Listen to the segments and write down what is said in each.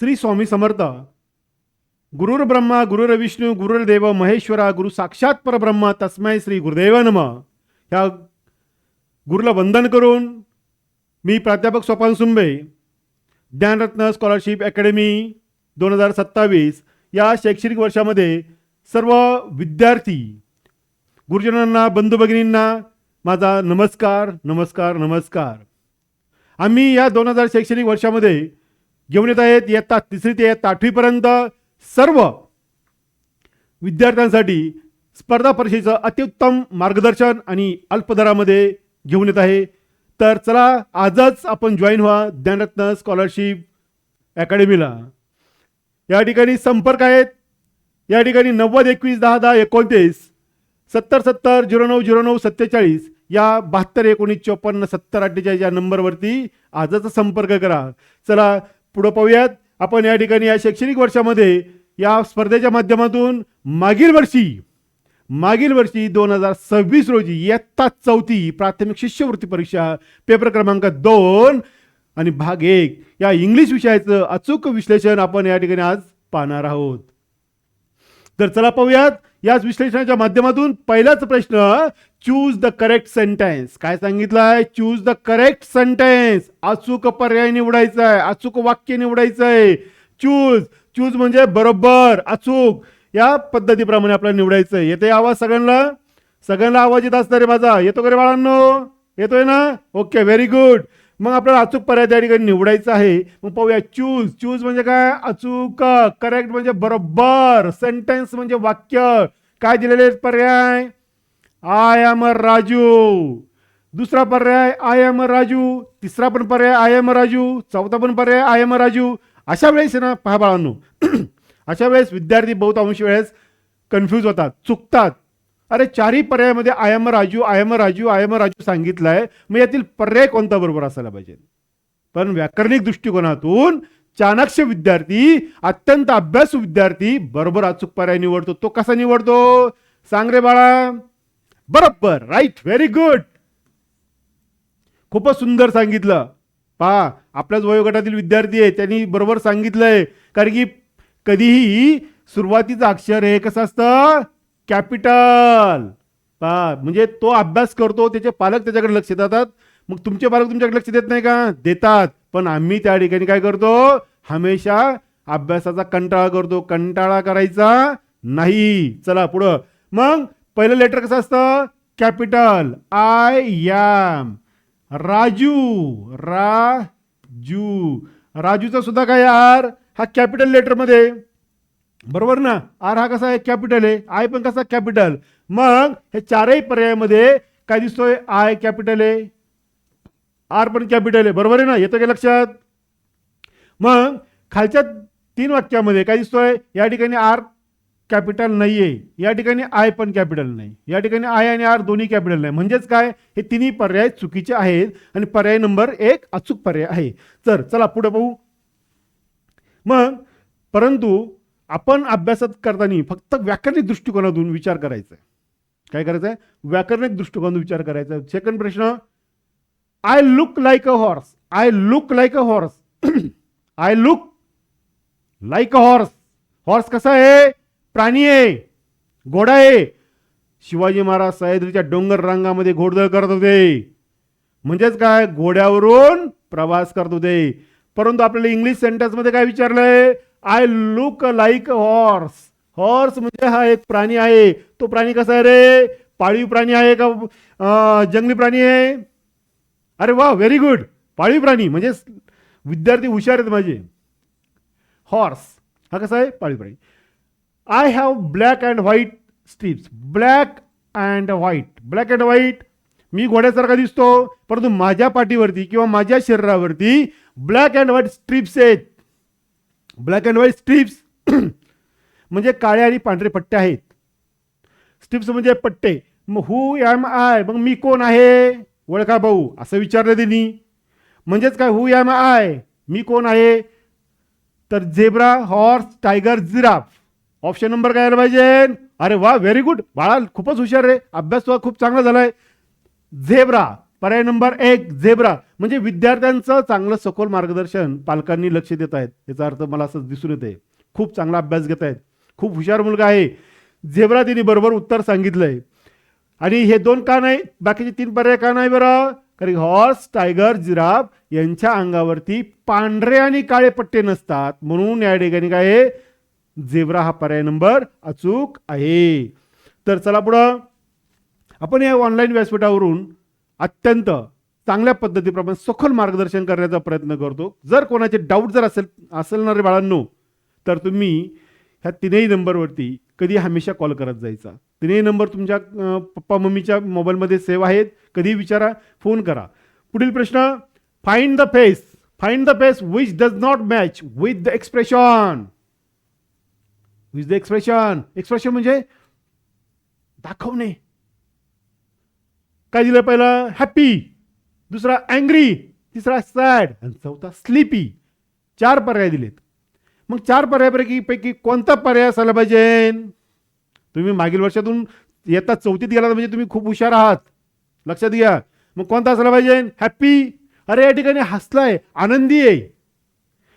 श्री स्वामी समर्थ. गुरुर ब्रह्मा गुरुर्विष्णू गुरुर्देव महेश्वरा गुरु साक्षात परब्रह्म तस्मै श्री गुरुदेव नमः. ह्या गुरुला वंदन करून मी प्राध्यापक सोपान सुंबे, ज्ञानरत्न स्कॉलरशिप अकॅडमी 2027 या शैक्षणिक वर्षामध्ये सर्व विद्यार्थी गुरुजनांना बंधू भगिनींना माझा नमस्कार नमस्कार नमस्कार. आम्ही या 2000 शैक्षणिक वर्षामध्ये घेऊन येत आहेत इयत्ता 3री ते इयत्ता 8वीपर्यंत सर्व विद्यार्थ्यांसाठी स्पर्धा परीक्षेचं अत्युत्तम मार्गदर्शन आणि अल्प दरामध्ये घेऊन येत आहे. तर चला आजच आपण जॉईन व्हा ज्ञानरत्न स्कॉलरशिप अकॅडमीला. या ठिकाणी संपर्क आहेत. या ठिकाणी 90 21 10 10 29 70 70 09 09 47 या 72 19 54 70 48 या नंबरवरती आजच संपर्क करा. चला पुढे पाहूयात. आपण या ठिकाणी या शैक्षणिक वर्षामध्ये या स्पर्धेच्या माध्यमातून मागील वर्षी 2026 रोजी इयत्ता 4थी प्राथमिक शिष्यवृत्ती परीक्षा पेपर क्रमांक 2 आणि भाग 1 या इंग्लिश विषयाचं अचूक विश्लेषण आपण या ठिकाणी आज पाहणार आहोत. तर चला पाहूयात. याच विश्लेषणाच्या माध्यमातून पहिलाच प्रश्न, चूज द करेक्ट सेंटेन्स. काय सांगितलं आहे? Choose the correct sentence. अचूक पर्याय निवडायचा आहे, अचूक वाक्य निवडायचं आहे. चूज म्हणजे बरोबर, अचूक या पद्धतीप्रमाणे आपल्याला निवडायचं आहे. येते आवाज सगळ्यांना आवाज येत असतं रे माझा? येतो का रे बाळांनो? येतोय ना? Okay, very good. मग आपल्याला अचूक पर्याय त्या ठिकाणी निवडायचा आहे. मग पाहूया. चूज म्हणजे काय? अचूक. करेक्ट म्हणजे बरोबर. सेंटेन्स म्हणजे वाक्य. काय दिलेले पर्याय? I am Raju. दुसरा पर्याय आय एम राजू. तिसरा पण पर्याय आय एम राजू. चौथा पण पर्याय आय एम राजू. अशा वेळेस ना पहा बाळांनो, अशा वेळेस विद्यार्थी बहुतांश वेळेस कन्फ्यूज होतात, चुकतात. अरे चारही पर्यायामध्ये I am Raju I am Raju I am Raju सांगितलंय, मग यातील पर्याय कोणता बरोबर असायला पाहिजे? पण व्याकरणिक दृष्टिकोनातून चाणक्य विद्यार्थी, अत्यंत अभ्यासू विद्यार्थी बरोबर अचूक पर्याय निवडतो. तो कसा निवडतो? सांग रे बाळा. बरोबर, राईट, व्हेरी गुड. खूपच सुंदर सांगितलं. पहा, आपल्याच वयोगटातील विद्यार्थी आहे, त्यांनी बरोबर सांगितलंय. कारण की कधीही सुरुवातीचं अक्षर हे कसं असतं? कॅपिटल. पहा, म्हणजे तो अभ्यास करतो, त्याचे पालक त्याच्याकडे लक्ष देतात. मग तुमचे पालक तुमच्याकडे लक्ष देत नाही का? देतात. पण आम्ही त्या ठिकाणी काय करतो? हमेशा अभ्यासाचा कंटाळा करतो. कंटाळा करायचा नाही. चला पुढं. मग पहिलं लेटर कसं असतं? कॅपिटल. I am Raju. राजूचा सुद्धा काय? आर हा कॅपिटल लेटर मध्ये, बरोबर ना? आर हा कसा आहे? कॅपिटल आहे. आय पण कसा? कॅपिटल. मग हे चारही पर्यायामध्ये काय दिसतोय? आय कॅपिटल आहे, आर पण कॅपिटल आहे. बरोबर आहे ना? येतं का लक्षात? मग खालच्या 3 वाक्यामध्ये काय दिसतोय? या ठिकाणी आर कॅपिटल नाहीये, या ठिकाणी आय पण कॅपिटल नाही, या ठिकाणी आय आणि आर दोन्ही कॅपिटल नाही. म्हणजेच काय? हे तिन्ही पर्याय चुकीचे आहेत आणि पर्याय नंबर 1 अचूक पर्याय आहे. तर चला पुढे पाहू. मग परंतु आपण अभ्यासात करताना फक्त व्याकरणिक दृष्टिकोनातून विचार करायचा आहे. काय करायचं आहे? व्याकरणिक दृष्टिकोनातून विचार करायचा. सेकंड प्रश्न, I look like a horse. I look like a horse. I look like a horse. Horse कसा आहे? प्राणी आहे, घोडा आहे. शिवाजी महाराज सह्याद्रीच्या डोंगर रांगामध्ये घोडदळ करत होते. म्हणजेच काय? घोड्यावरून प्रवास करत होते. परंतु आपल्याला इंग्लिश सेंटेन्स मध्ये काय विचारलंय? I look like a horse. Horse म्हणजे हा एक प्राणी आहे. तो प्राणी कसा आहे रे? पाळीव प्राणी आहे का जंगली प्राणी आहे? अरे वा, व्हेरी गुड. पाळीव प्राणी म्हणजे विद्यार्थी हुशार आहेत माझे. हॉर्स हा कसा आहे? पाळीव प्राणी. I have black and white stripes. Black and white. Black and white. मी घोड्यासारखा दिसतो, परंतु माझ्या पाठीवरती किंवा माझ्या शरीरावरती ब्लॅक अँड व्हाईट स्ट्रिप्स आहेत. ब्लॅक अँड व्हाईट स्ट्रिप्स म्हणजे काळ्या आणि पांढरे पट्टे आहेत. स्ट्रिप्स म्हणजे पट्टे. मग हू एम आय, मग मी कोण आहे? ओळखा भाऊ, असं विचारलं त्यांनी. म्हणजेच काय? हू एम आय, मी कोण आहे? तर zebra, horse, tiger, giraffe. Option number काय आला पाहिजे? अरे वा, व्हेरी गुड बाळा, खूपच हुशार आहे. अभ्यास तुझा खूप चांगला झालाय. झेब्रा पर्याय नंबर 1 झेब्रा. म्हणजे विद्यार्थ्यांचं चांगलं सखोल मार्गदर्शन पालकांनी लक्ष देत आहेत, याचा अर्थ मला असं दिसून येते. खूप चांगला अभ्यास घेत आहेत, खूप हुशार मुलगा आहे. झेब्रा तिने बरोबर उत्तर सांगितलंय. आणि हे 2 का नाही, बाकीचे 3 पर्याय का नाही बरं? कारण हॉर्स, टायगर, जिराफ यांच्या अंगावरती पांढरे आणि काळे पट्टे नसतात, म्हणून या ठिकाणी काय आहे, झेब्रा हा पर्याय नंबर अचूक आहे. तर चला पुढं. आपण या ऑनलाईन व्यासपीठावरून अत्यंत चांगल्या पद्धतीप्रमाणे सखोल मार्गदर्शन करण्याचा प्रयत्न करतो. जर कोणाचे डाऊट जर असेल ना रे बाळांनो, तर तुम्ही ह्या 3ही नंबरवरती कधी हमेशा कॉल करत जायचा. 3ही नंबर तुमच्या पप्पा मम्मीच्या मोबाईलमध्ये सेव्ह आहेत, कधी विचारा, फोन करा. पुढील प्रश्न, find the face which does not match with the expression. Expression म्हणजे दाखवणे. काय दिलं? पहिलं हॅपी, दुसरा अँग्री, तिसरा सॅड आणि चौथा स्लीपी. 4 पर्याय दिलेत. मग 4 पर्यायापैकी कोणता पर्याय असायला पाहिजे? तुम्ही मागील वर्षातून येता 4थीत गेला म्हणजे तुम्ही खूप हुशार आहात, लक्षात घ्या. मग कोणता असायला पाहिजे? हॅपी. अरे या ठिकाणी हसलाय, आनंदी आहे.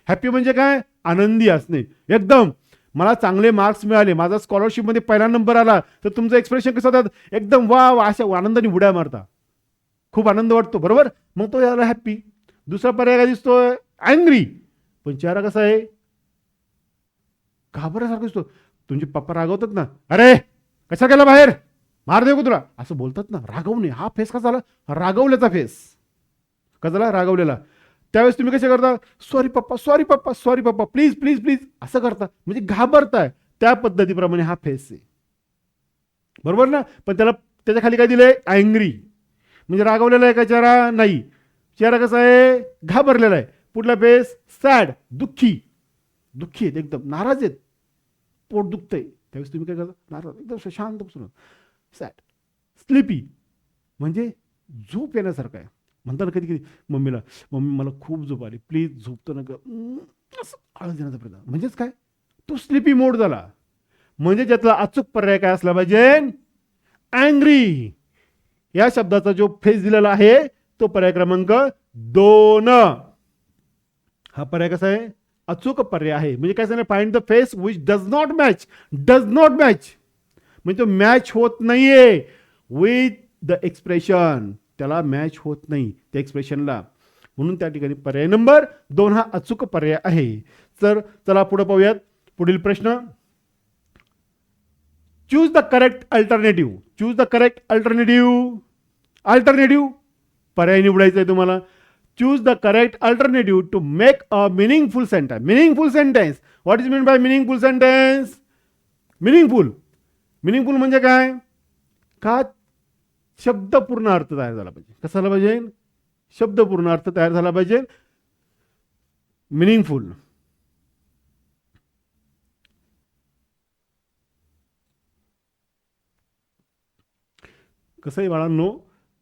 हॅपी म्हणजे काय? आनंदी असणे. एकदम मला चांगले मार्क्स मिळाले, माझा स्कॉलरशिपमध्ये पहिला नंबर आला, तर तुमचं एक्सप्रेशन कसं होतात? एकदम वा वा, अशा आनंदाने उड्या मारता, खूप आनंद वाटतो, बरोबर. मग तो याला हॅपी. दुसरा पर्याय काय दिसतोय? अँग्री. पण चेहरा कसा आहे? घाबरल्यासारखं दिसतो. तुमचे पप्पा रागवतात ना, अरे कसा गेला बाहेर, मार देऊ का तुला, असं बोलतात ना, रागवणे. हा फेस कसा झाला? रागवल्याचा फेस. कसा झाला? रागवलेला. त्यावेळेस तुम्ही कसे करता? सॉरी पप्पा, प्लीज असं करता, म्हणजे घाबरताय. त्या पद्धतीप्रमाणे हा फेस आहे, बरोबर ना. पण त्याच्या खाली काय दिलंय? अँग्री. म्हणजे रागवलेला आहे का चेहरा? नाही. चेहरा कसा आहे? घाबरलेला आहे. पुढला फेस सॅड, दुःखी आहेत, एकदम नाराज आहेत, पोट दुखतंय. त्यावेळेस तुम्ही काय करता? नाराज, एकदम शांत बसून. सॅड. स्लीपी म्हणजे झोप येण्यासारखं आहे. म्हणताना कधी मम्मी मला खूप झोप आली, प्लीज झोपतो ना, असं आळस देण्याचा प्रयत्न. म्हणजेच काय? तो स्लीपी मोड झाला. म्हणजे त्यातला अचूक पर्याय काय असला पाहिजे? अँग्री. या शब्दाचा जो फेस दिलेला आहे तो पर्याय क्रमांक 2. हा पर्याय कसा आहे? अचूक पर्याय आहे. म्हणजे काय सांगितलं? Find the face which does not match. म्हणजे तो मॅच होत नाहीये विथ द एक्सप्रेशन. त्याला मॅच होत नाही त्या एक्सप्रेशनला, म्हणून त्या ठिकाणी पर्याय नंबर 2 हा अचूक पर्याय आहे. तर चला पुढे पाहूयात. पुढील प्रश्न, चूज द करेक्ट अल्टरनेटिव्ह पर्याय निवडायचा आहे तुम्हाला. Choose the correct alternative to make a meaningful sentence. What is mean by meaningful sentence? Meaningful म्हणजे काय? का शब्दपूर्ण अर्थ तयार झाला पाहिजे. कसा झाला पाहिजे? शब्दपूर्ण अर्थ तयार झाला पाहिजे. मिनिंगफुल. कसं आहे बाळांनो,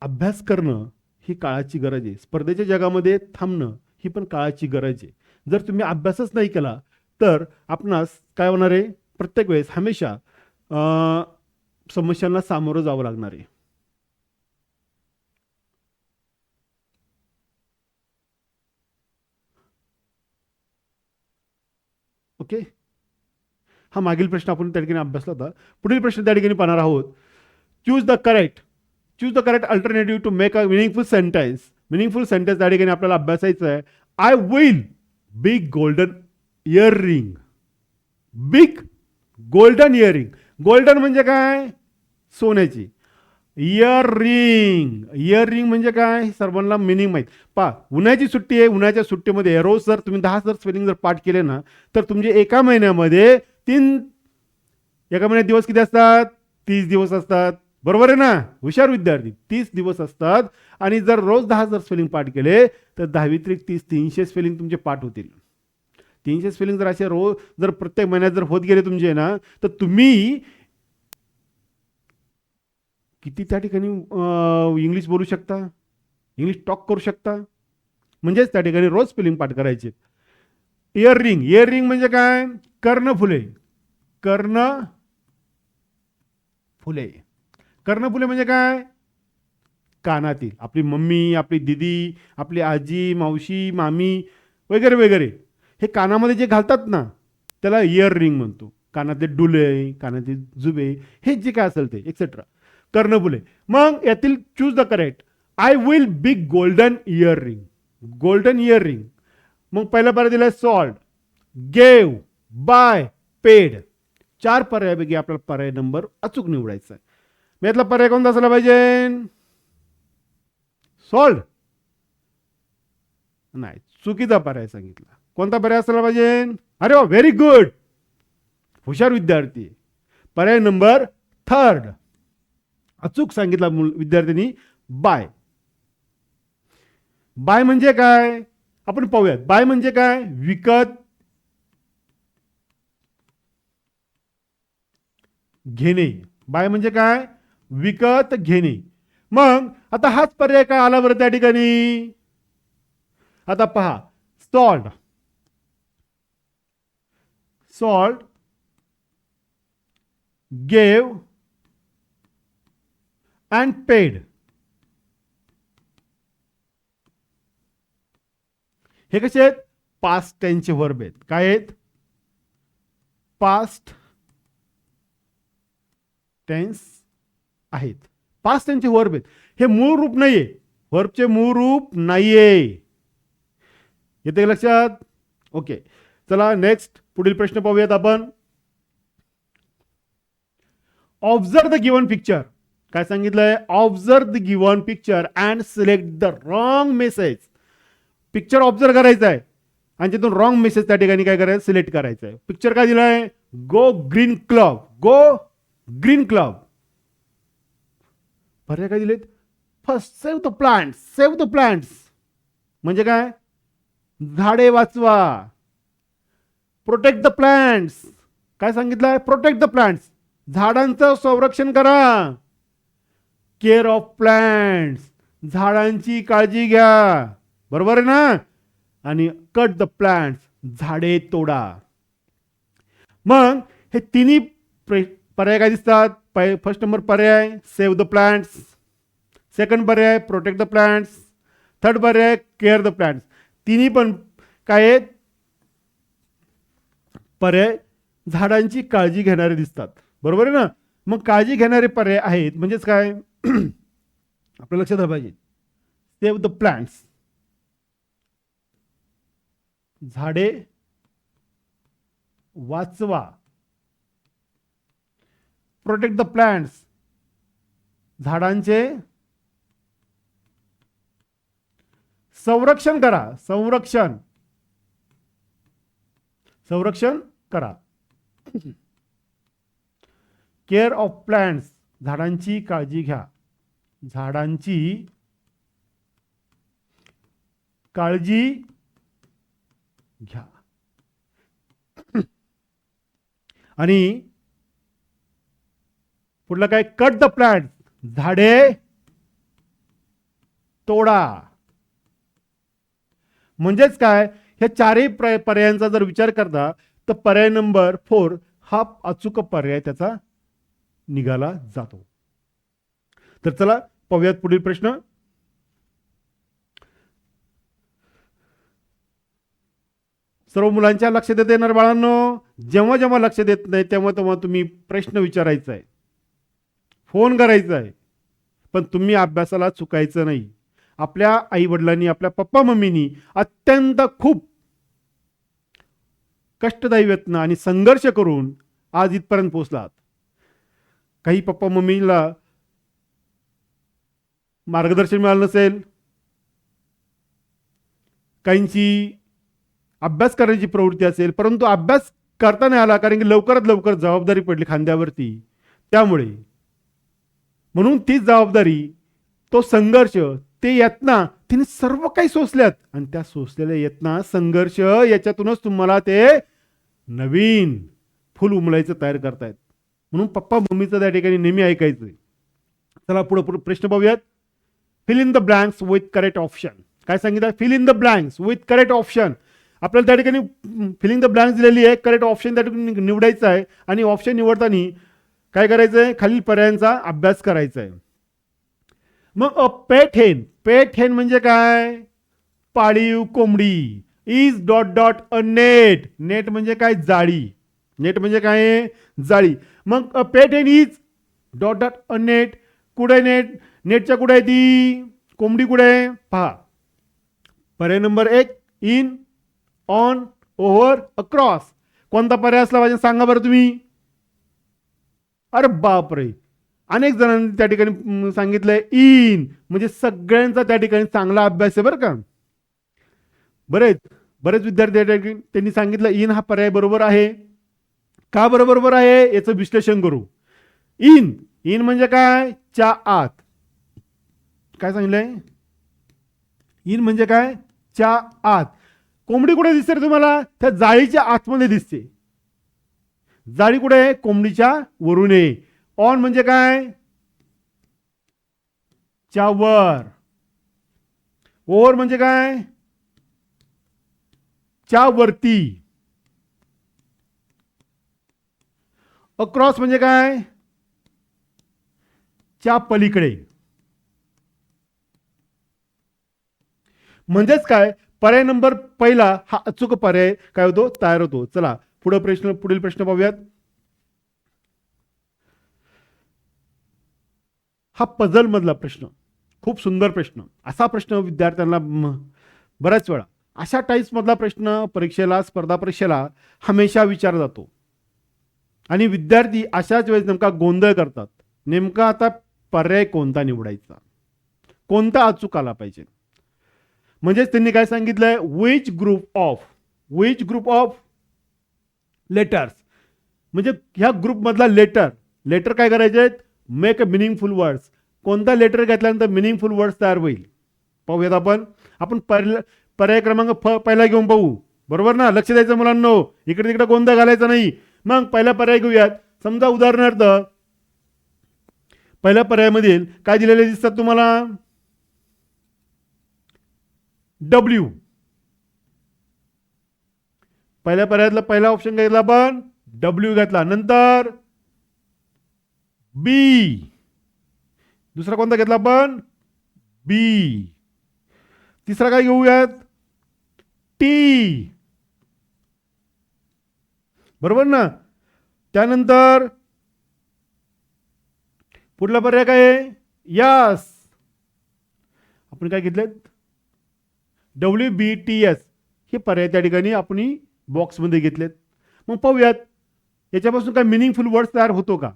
अभ्यास करणं ही काळाची गरज आहे. स्पर्धेच्या जगामध्ये थांबणं ही पण काळाची गरज आहे. जर तुम्ही अभ्यासच नाही केला तर आपणास काय होणार आहे? प्रत्येक वेळेस हमेशा समस्यांना सामोरं जावं लागणार आहे. ओके, हा मागील प्रश्न आपण त्या ठिकाणी अभ्यासला होता. पुढील प्रश्न त्या ठिकाणी पाहणार आहोत. Choose the correct alternative to make a meaningful sentence त्या ठिकाणी आपल्याला अभ्यासायचं आहे. I will big golden earring. Golden म्हणजे काय? सोन्याची. इयरिंग म्हणजे काय? सर्वांना मिनिंग माहीत. उन्हाळ्याची सुट्टी आहे, उन्हाळ्याच्या सुट्टीमध्ये रोज जर तुम्ही 10 स्पेलिंग जर पाठ केले ना, तर तुमचे एका महिन्यामध्ये दिवस किती असतात? 30 दिवस असतात, बरोबर आहे ना. हुशार विद्यार्थी. 30 दिवस असतात आणि जर रोज 10 स्पेलिंग पाठ केले तर 10 त्रिक 30, 300 स्पेलिंग तुमचे पाठ होतील. 300 स्पेलिंग जर असे रोज जर प्रत्येक महिन्यात जर होत गेले तुमचे ना, तर तुम्ही किती त्या ठिकाणी इंग्लिश बोलू शकता, इंग्लिश टॉक करू शकता. म्हणजेच त्या ठिकाणी रोज स्पेलिंग पाठ करायचे. इयरिंग म्हणजे काय? कर्णफुले म्हणजे काय? कानातील. आपली मम्मी, आपली दिदी, आपली आजी, मावशी, मामी वगैरे वगैरे हे कानामध्ये जे घालतात ना त्याला इयर रिंग म्हणतो. कानातले डुले, कानातले जुबे, हे जे काय असेल ते एक्सेट्रा, कर्णबुले. मग यातील choose the correct. I will big golden year ring. Golden year ring. मग पहिला पर्याय दिलाय सॉल्ड, गेव, बाय, पेड. 4 पर्यायापैकी आपल्याला पर्याय नंबर अचूक निवडायचा आहे. मग यातला पर्याय कोणता असला पाहिजे? सॉल्ड नाही, चुकीचा पर्याय सांगितला. कोणता पर्याय असला पाहिजे? अरे वा, व्हेरी गुड, हुशार विद्यार्थी. पर्याय नंबर 3 अचूक सांगितला विद्यार्थ्यांनी, बाय. बाय म्हणजे काय आपण पाहूयात. बाय म्हणजे काय? विकत घेणे. बाय म्हणजे काय? विकत घेणे. मग आता हाच पर्याय काय आला बरं त्या ठिकाणी? आता पहा, sold, sold, gave and paid. हे कसे आहेत? पास्ट टेन्सचे वर्ब आहेत. काय आहेत? पास्ट टेन्स आहेत. पास्ट टेन्सचे वर्ब आहेत. हे मूळ रूप नाहीये, वर्बचे मूळ रूप नाहीये. येते लक्षात? ओके, चला नेक्स्ट पुढील प्रश्न पाहूयात आपण. Observe the given picture. काय सांगितलंय? Observe the given picture and select the wrong message. Picture observe करायचा आहे आणि तिथून रॉंग मेसेज त्या ठिकाणी काय करायचं? सिलेक्ट करायचं आहे. पिक्चर काय दिलाय? Go green club. Go green club. पर्याय काय दिलेत? First, save the plants. Save the plants म्हणजे काय? झाडे वाचवा. Protect the plants. काय सांगितलंय? प्रोटेक्ट द प्लांट्स, झाडांचं संरक्षण करा. केअर ऑफ प्लांट्स, झाडांची काळजी घ्या. बरोबर आहे ना? आणि कट द प्लांट्स, झाडे तोडा. मग हे तिन्ही पर्याय काय दिसतात? फर्स्ट नंबर पर्याय सेव्ह द प्लांट्स, सेकंड पर्याय प्रोटेक्ट द प्लांट्स, थर्ड पर्याय केअर द प्लांट्स. तिन्ही पण काय आहेत? पर्याय झाडांची काळजी घेणारे दिसतात. बरोबर आहे ना? मग काळजी घेणारे पर्याय आहेत म्हणजेच काय? आपल्या लक्षात आलं पाहिजे. सेव्ह द प्लांट्स, झाडे वाचवा. प्रोटेक्ट द प्लांट्स, झाडांचे संरक्षण करा. संरक्षण, संरक्षण करा. केअर ऑफ प्लांट्स, झाडांची काळजी घ्या. झाडांची काळजी घ्या. आणि पुढलं काय? कट द प्लांट, झाडे तोडा. म्हणजेच काय? ह्या चारही पर्यायांचा जर विचार करता तर पर्याय नंबर 4 हा अचूक पर्याय त्याचा निघाला जातो. तर चला पाहूयात पुढील प्रश्न. सर्व मुलांच्या लक्ष देता येणार बाळांनो? जेव्हा जेव्हा लक्ष देत नाही तेव्हा तेव्हा तुम्ही प्रश्न विचारायचा आहे, फोन करायचा आहे, पण तुम्ही अभ्यासाला चुकायचं नाही. आपल्या आई वडिलांनी, आपल्या पप्पा मम्मीनी अत्यंत खूप कष्टदायी यत्न आणि संघर्ष करून आज इथपर्यंत पोहोचलात. काही पप्पा मम्मीला मार्गदर्शन मिळालं नसेल, काहींची अभ्यास करण्याची प्रवृत्ती असेल, परंतु अभ्यास करता नाही आला कारण की लवकरात लवकर जबाबदारी पडली खांद्यावरती. त्यामुळे म्हणून ती जबाबदारी, तो संघर्ष, ते यत्ना तिने सर्व काही सोसल्यात आणि त्या सोसलेल्या यत्ना, संघर्ष याच्यातूनच तुम्हाला ते नवीन फुल उमलायचं तयार करतायत. म्हणून पप्पा मम्मीचं त्या ठिकाणी नेहमी ऐकायचं. चला पुढे प्रश्न पाहूयात. Fill in the blanks with correct option. काय सांगितलं? Fill in the blanks with correct option. आपल्याला त्या ठिकाणी फिलिंग द ब्लँक्स दिलेली आहे, करेक्ट ऑप्शन त्या ठिकाणी निवडायचं आहे आणि ऑप्शन निवडताना काय करायचं आहे? खालील पर्यायांचा अभ्यास करायचा आहे. मग पेट हेन म्हणजे काय? पाळीव कोंबडी. Is dot dot a net. Net म्हणजे काय? जाळी. नेट म्हणजे काय? जाळी. मग पेट हेन is dot dot a net. कुठे नेट? नेटच्या कुठे आहे ती? कोंबडी कुठे? पहा, पर्याय नंबर 1 इन, ऑन, ओव्हर, अक्रॉस. कोणता पर्याय असला पाहिजे सांगा बरं तुम्ही. अरे बापरे, अनेक जणांनी त्या ठिकाणी सांगितलंय इन. म्हणजे सगळ्यांचा त्या ठिकाणी चांगला अभ्यास आहे बरं का. बरेच बरेच विद्यार्थी त्यांनी सांगितलं इन हा पर्याय बरोबर आहे. का बरं बरोबर आहे याचं विश्लेषण करू. इन इन म्हणजे काय? च्या आत. काय सांगितलंय? इन म्हणजे काय? च्या आत. कोंबडी कुठे दिसते रे तुम्हाला? त्या जाळीच्या आतमध्ये दिसते. जाळी कुठे आहे? कोंबडीच्या वरून आहे. ऑन म्हणजे काय? च्या वर. ओव्हर म्हणजे काय? च्या वरती. अक्रॉस म्हणजे काय? च्या पलीकडे. म्हणजेच काय? पर्याय नंबर पहिला हा अचूक पर्याय काय होतो? तयार होतो. चला पुढील प्रश्न पाहूयात. हा पझल मधला प्रश्न, खूप सुंदर प्रश्न. असा प्रश्न विद्यार्थ्यांना बऱ्याच वेळा अशा टाईप्स मधला प्रश्न परीक्षेला, स्पर्धा परीक्षेला हमेशा विचारला जातो. आणि विद्यार्थी अशाच वेळेस नेमका गोंधळ करतात. नेमका आता पर्याय कोणता निवडायचा, कोणता अचूक आला पाहिजे. म्हणजेच त्यांनी काय सांगितलंय? Which group of letters. म्हणजे ह्या ग्रुप मधला लेटर काय करायचे? Make a meaningful words. कोणता लेटर घेतल्यानंतर मिनिंगफुल वर्ड्स तयार होईल पाहूयात आपण पर्याय क्रमांक पहिला घेऊन पाहू. बरोबर ना? लक्ष द्यायचं मुलांनो, इकडे तिकडे गोंधळ घालायचा नाही. मग पहिला पर्याय घेऊयात. समजा उदाहरणार्थ पहिल्या पर्यायामधील काय दिलेले दिसतात तुम्हाला? डब्ल्यू. पहिल्या पर्यायातला पहिला ऑप्शन घेतला आपण, डब्ल्यू घेतला. नंतर बी. दुसरा कोणता घेतला आपण? बी. तिसरा काय घेऊयात? टी. बरोबर ना? त्यानंतर पुढला पर्याय काय आहे? यस. आपण काय घेतलेत? WBTS हे पर्याय त्या ठिकाणी आपण बॉक्समध्ये घेतलेत. मग पाहूयात याच्यापासून काय मिनिंगफुल वर्ड्स तयार होतो का?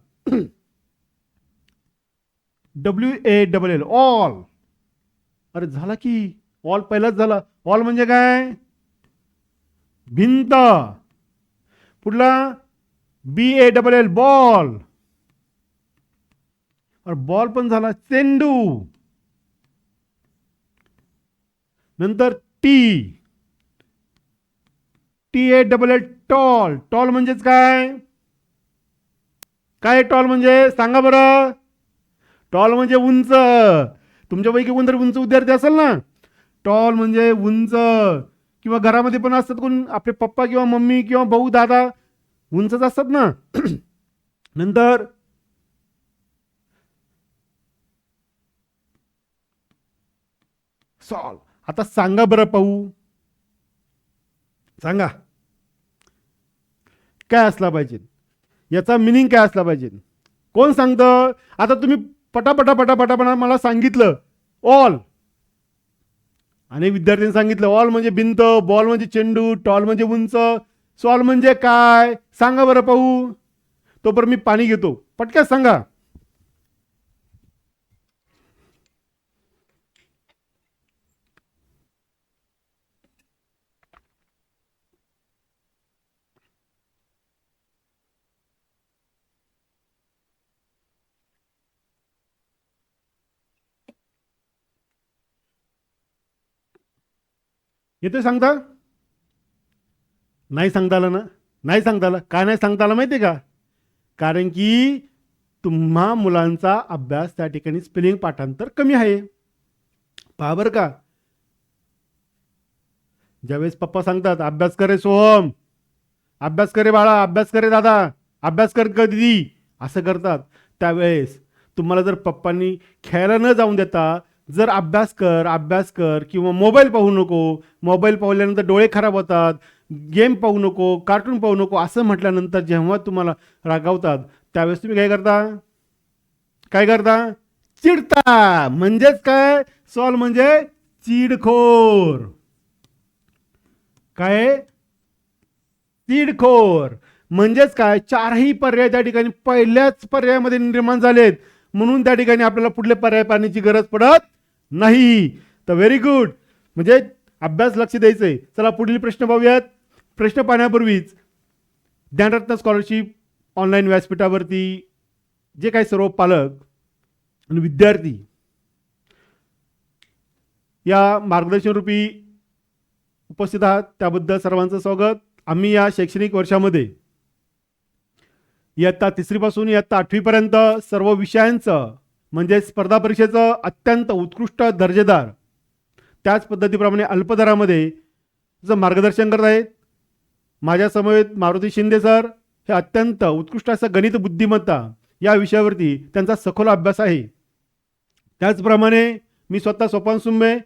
WALL, all. अरे झाला की, ऑल पहिलाच झाला. ऑल म्हणजे काय? भिंत. पुढला BALL, बॉल. और बॉल पण झाला. चेंडू. नंतर TALL, टॉल. टॉल म्हणजेच काय? काय टॉल म्हणजे सांगा बरं? टॉल म्हणजे उंच. तुमच्यापैकी कोणतरी उंच विद्यार्थी असेल ना? टॉल म्हणजे उंच. किंवा घरामध्ये पण असतात कोण, आपले पप्पा किंवा मम्मी किंवा भाऊ दादा उंचच असतात ना. नंतर सॉल्व. आता सांगा बरं पाहू, सांगा काय असला पाहिजे, याचा मिनिंग काय असला पाहिजे? कोण सांगतं? आता तुम्ही पटापटा मला सांगितलं ऑल. आणि विद्यार्थ्यांनी सांगितलं ऑल म्हणजे भिंत, बॉल म्हणजे चेंडू, टॉल म्हणजे उंच, सॉल्व म्हणजे काय? सांगा बरं पाहू. तोपर्यंत मी पाणी घेतो. पटकन सांगा. येते सांगता? नाही सांगता आलं ना? नाही सांगता आलं. का नाही सांगता आलं माहिती आहे का? कारण की तुम्हा मुलांचा अभ्यास त्या ठिकाणी स्पेलिंग पाठांतर कमी आहे. पहा बरं का, ज्यावेळेस पप्पा सांगतात अभ्यास करे सोहम, अभ्यास करे बाळा, अभ्यास करे दादा, अभ्यास कर दीदी, असं करतात, त्यावेळेस तुम्हाला जर पप्पांनी खेळायला न जाऊन देता जर अभ्यास कर किंवा मोबाईल पाहू नको, मोबाईल पाहिल्यानंतर डोळे खराब होतात, गेम पाहू नको, कार्टून पाहू नको असं म्हटल्यानंतर जेव्हा तुम्हाला रागावतात त्यावेळेस तुम्ही काय करता चिडता. म्हणजेच काय सॉल्व म्हणजे चिडखोर. काय चिडखोर म्हणजेच काय चारही पर्याय त्या ठिकाणी पहिल्याच पर्यायामध्ये निर्माण झालेत म्हणून त्या ठिकाणी आपल्याला पुढले पर्याय पाहण्याची गरज पडत नाही. तर व्हेरी गुड. म्हणजे अभ्यास लक्ष द्यायचंय. चला पुढील प्रश्न पाहूयात. प्रश्न पाहण्यापूर्वीच ज्ञानरत्न स्कॉलरशिप ऑनलाईन व्यासपीठावरती जे काही सर्व पालक आणि विद्यार्थी या मार्गदर्शन रूपी उपस्थित आहात त्याबद्दल सर्वांचं स्वागत. आम्ही या शैक्षणिक वर्षामध्ये इयत्ता 3री पासून इयत्ता 8वी पर्यंत सर्व विषयांचं म्हणजे स्पर्धा परीक्षेचं अत्यंत उत्कृष्ट दर्जेदार त्याच पद्धतीप्रमाणे अल्पदरामध्ये मार्गदर्शन करत आहेत. माझ्या समवेत मारुती शिंदे सर हे अत्यंत उत्कृष्ट असं गणित बुद्धिमत्ता या विषयावरती त्यांचा सखोल अभ्यास आहे. त्याचप्रमाणे मी स्वतः सोपान सुंबे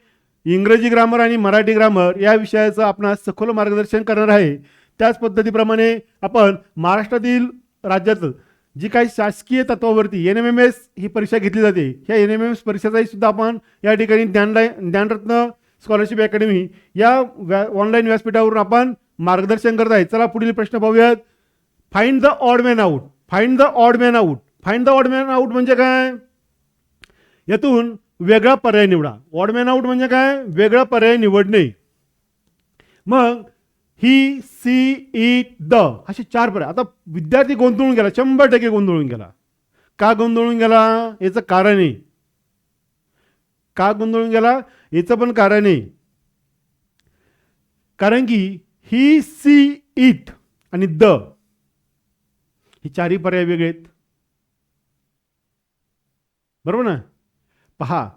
इंग्रजी ग्रामर आणि मराठी ग्रामर या विषयाचं आपणास सखोल मार्गदर्शन करणार आहे. त्याच पद्धतीप्रमाणे आपण महाराष्ट्रातील राज्यात जी काही शासकीय तत्वावरती NMMS ही परीक्षा घेतली जाते ह्या NMMS परीक्षेचाही सुद्धा आपण या ठिकाणी ज्ञानरत्न स्कॉलरशिप अकॅडमी या ऑनलाईन व्यासपीठावरून आपण मार्गदर्शन करत आहे. चला पुढील प्रश्न पाहूयात. Find the odd man out. Find the odd man out. Find the odd man out म्हणजे काय यातून वेगळा पर्याय निवडा. ऑड मॅन आउट म्हणजे काय वेगळा पर्याय निवडणे. मग ही सी इट द असे 4 पर्याय. आता विद्यार्थी गोंधळून गेला 100% गोंधळून गेला. का गोंधळून गेला याचं कारण आहे. का गोंधळून गेला याचं पण कारण आहे. कारण की ही सी इट आणि द ही 4ही पर्याय वेगळे आहेत. बरोबर ना. पहा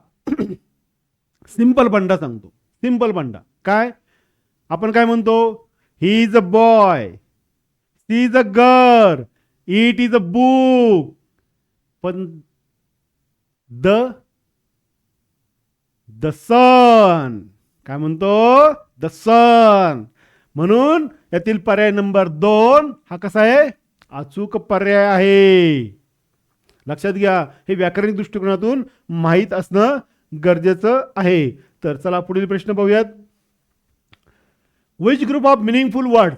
सिंपल बंडा सांगतो. सिंपल बंडा काय आपण काय म्हणतो he is a boy, she is a girl, it is a book. पण द सन काय म्हणतो द सन. म्हणून यातील पर्याय नंबर 2 हा कसा आहे अचूक पर्याय आहे. लक्षात घ्या हे व्याकरणिक दृष्टिकोनातून माहीत असणं गरजेचं आहे. तर चला पुढील प्रश्न पाहूयात. Which group of meaningful word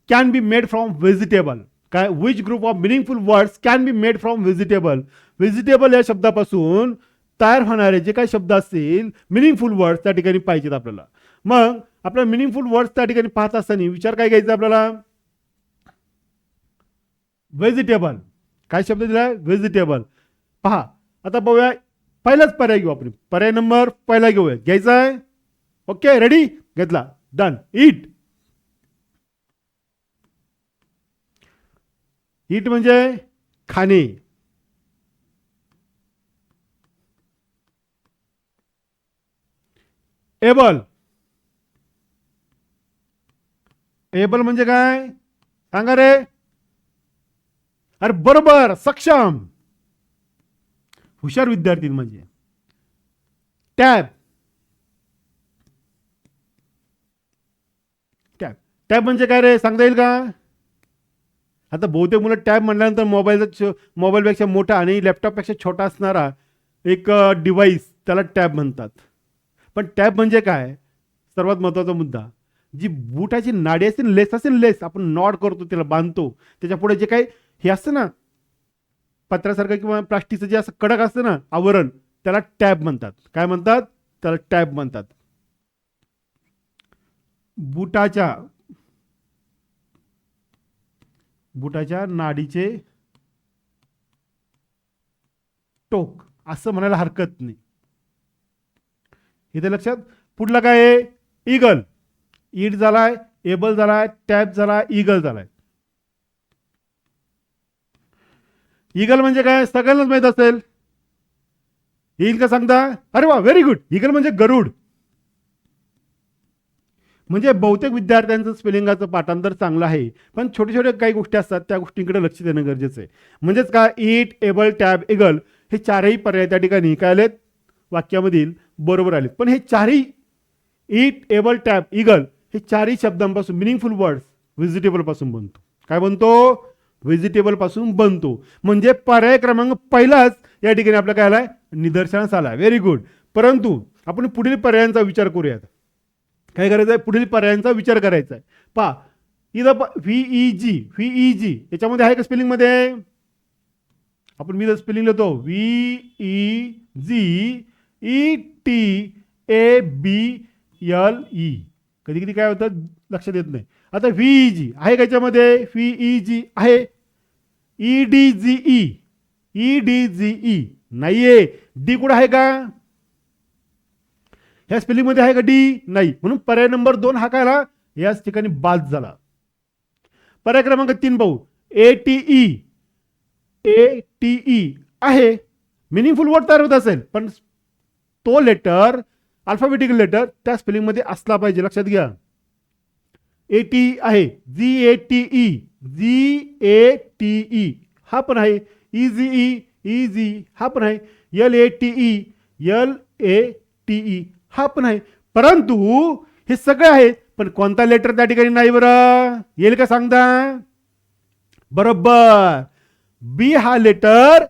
can be made from vegetable. काय which group of meaningful words can be made from vegetable. Vegetable या शब्दापासून तयार होणारे जे काही शब्द असतील मिनिंगफुल वर्ड्स त्या ठिकाणी पाहिजेत आपल्याला. मग आपल्याला मिनिंगफुल वर्ड्स त्या ठिकाणी पाहत असताना विचार काय घ्यायचा आपल्याला व्हेजिटेबल. काय शब्द दिलाय व्हेजिटेबल. पहा आता बघूया पहिलाच पर्याय घेऊ आपण. पर्याय नंबर पहिला घेऊया. घ्यायचा आहे. ओके रेडी घेतला डन. ईट. ईट म्हणजे खाणे. एबल. एबल म्हणजे काय सांगा रे. अरे बरोबर सक्षम हुशार विद्यार्थी म्हणजे. टॅब. टॅब टॅब म्हणजे काय रे सांगता येईल का. आता बहुतेक मुलं टॅब म्हटल्यानंतर मोबाईलपेक्षा मोठा आणि लॅपटॉपपेक्षा छोटा असणारा एक डिव्हाइस त्याला टॅब म्हणतात. पण टॅब म्हणजे काय सर्वात महत्त्वाचा मुद्दा जी बुटाची नाडी असते लेस असेल लेस आपण नॉट करतो त्याला बांधतो त्याच्या पुढे जे काही हे असतं ना पत्रासारखं किंवा प्लास्टिकचं जे असं कडक असतं ना आवरण त्याला टॅब म्हणतात. काय म्हणतात त्याला टॅब म्हणतात. बुटाच्या नाडीचे टोक असं म्हणायला हरकत नाही. इथे लक्षात. पुढला काय आहे ईगल. ईट झालाय, एबल झालाय, टॅब झालाय, ईगल झालाय. ईगल म्हणजे काय सगळ्यांनाच माहित असेल. येईल का सांगता. अरे वा व्हेरी गुड. ईगल म्हणजे गरुड. म्हणजे बहुतेक विद्यार्थ्यांचं स्पेलिंगाचं पाठांतर चांगलं आहे पण छोटे छोटे काही गोष्टी असतात त्या गोष्टींकडे लक्ष देणं गरजेचं आहे. म्हणजेच काय ईट, एबल, टॅब, ईगल हे चारही पर्याय त्या ठिकाणी काय आलेत वाक्यामधील बरोबर आलेत. पण हे चारही ईट, एबल, टॅप, इगल हे चारही शब्दांपासून मिनिंगफुल वर्ड्स व्हेजिटेबल पासून बनतो. काय बनतो? व्हेजिटेबल पासून बनतो. म्हणजे पर्याय क्रमांक पहिलाच या ठिकाणी आपला काय आलाय निदर्शनास आला. Very good. परंतु आपण पुढील पर्यायांचा विचार करूयात. काय करायचं आहे? पुढील पर्यायांचा विचार करायचा आहे. पहा इथं व्हीईजी याच्यामध्ये आहे का स्पेलिंगमध्ये? आपण मी स्पेलिंग लिहितो VEGETABLE. कधी कधी काय होतं लक्षात येत नाही. आता व्हीईजी आहे का याच्यामध्ये? व्हीईजी आहे. EDGE नाहीये. डी कुठं आहे का? ह्या स्पेलिंग मध्ये आहे का डी? नाही. म्हणून पर्याय नंबर 2 हा काय याच ठिकाणी बाद झाला. पर्याय क्रमांक 3 पाहू. ATE आहे. मिनिंगफुल वर्ड तयार होत असेल पण तो लेटर अल्फाबेटिकल लेटर त्या स्पेलिंग मध्ये असला पाहिजे. लक्षात घ्या. ATE आहे. GATE हा पण आहे. EGE हा पण आहे. LATE हा पण आहे. परंतु हे सगळे आहेत पण कोणता लेटर त्या ठिकाणी नाही बरं? येईल का सांगता? बरोबर बी हा लेटर,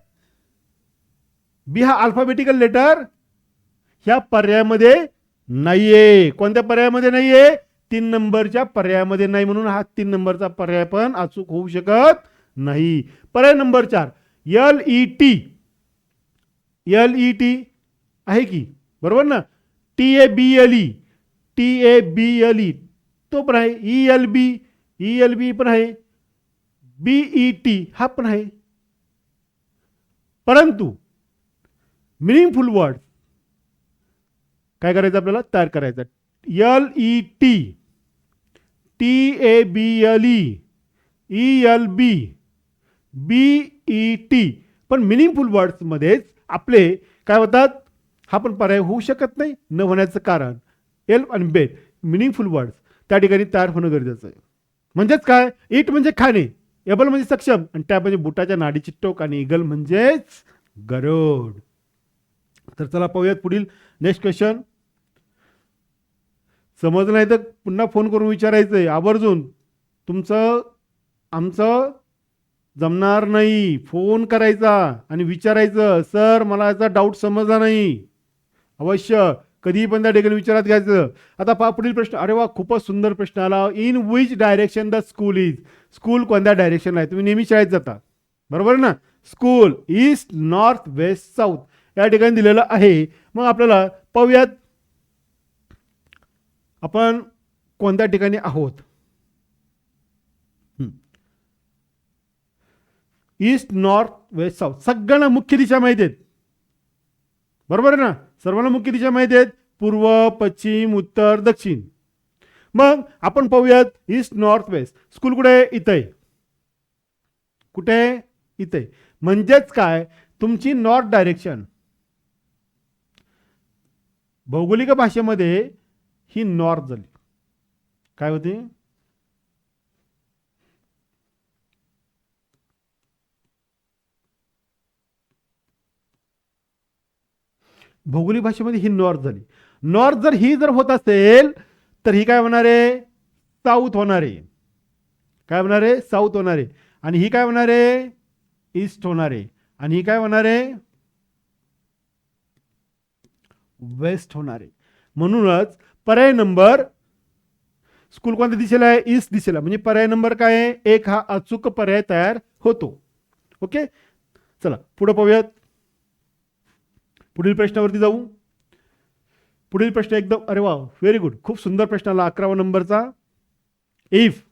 बी हा अल्फाबेटिकल लेटर ह्या पर्यायामध्ये नाहीये. कोणत्या पर्यायामध्ये नाहीये? 3 नंबरच्या पर्यायामध्ये नाही. म्हणून हा 3 नंबरचा पर्याय पण अचूक होऊ शकत नाही. पर्याय नंबर 4 LET आहे की? बरोबर ना? TABLE तो पण आहे. ELB पण आहे. BET हा पण आहे. परंतु मिनिंगफुल वर्ड काय करायचं आपल्याला? तयार करायचं. LET, TABLE, ELB, BET पण मिनिंगफुल वर्ड्स मध्येच आपले काय होतात? हा पण पर्याय होऊ शकत नाही. न होण्याचं कारण एल आणि बेट मिनिंगफुल वर्ड्स त्या ठिकाणी तयार होणं गरजेचं आहे. म्हणजेच काय? इट म्हणजे खाणे, एबल म्हणजे सक्षम, आणि टॅप म्हणजे बुटाच्या नाडीची टोक, आणि इगल म्हणजेच गरुड. तर चला पाहूयात पुढील नेक्स्ट क्वेश्चन. समजलं नाही तर पुन्हा फोन करून विचारायचंय आवर्जून. तुमचं आमचं जमणार नाही. फोन करायचा आणि विचारायचं, सर मला याचा डाऊट समजला नाही. अवश्य कधीही पण त्या ठिकाणी विचारात घ्यायचं. आता पहा पुढील प्रश्न. अरे वा, खूपच सुंदर प्रश्न आला. In which direction the school is? School कोणत्या डायरेक्शनला आहे? तुम्ही नेहमी शाळेत जाता बरोबर ना? School east, north, west, south या ठिकाणी दिलेलं आहे. मग आपल्याला पाहूयात आपण कोणत्या ठिकाणी आहोत. ईस्ट, नॉर्थ, वेस्ट, साऊथ सगळ्यांना मुख्य दिशा माहिती आहेत बरोबर ना? सर्वांना मुख्य दिशा माहिती आहेत. पूर्व, पश्चिम, उत्तर, दक्षिण. मग आपण पाहूयात ईस्ट, नॉर्थ, वेस्ट. स्कूल कुठे? इथे. कुठे? इथे. म्हणजेच काय? तुमची नॉर्थ डायरेक्शन भौगोलिक भाषेमध्ये ही नॉर्थ झाली. काय होते? भौगोलिक भाषेमध्ये ही नॉर्थ झाली. नॉर्थ जर ही होत असेल तर ही काय होणार आहे? साऊथ होणार आहे. काय होणार आहे? साऊथ होणार आहे. आणि ही काय होणार आहे? ईस्ट होणार आहे. आणि ही काय होणार आहे? वेस्ट होणार आहे. म्हणूनच पर्याय नंबर स्कूल कोणत्या दिशेला आहे? ईस्ट दिशेला. म्हणजे पर्याय नंबर काय आहे? 1 हा अचूक पर्याय तयार होतो. ओके, चला पुढे पाहूयात. पुढील प्रश्नावरती जाऊ. पुढील प्रश्न एकदम अरे वा व्हेरी गुड, खूप सुंदर प्रश्न आला 11 नंबरचा. इफ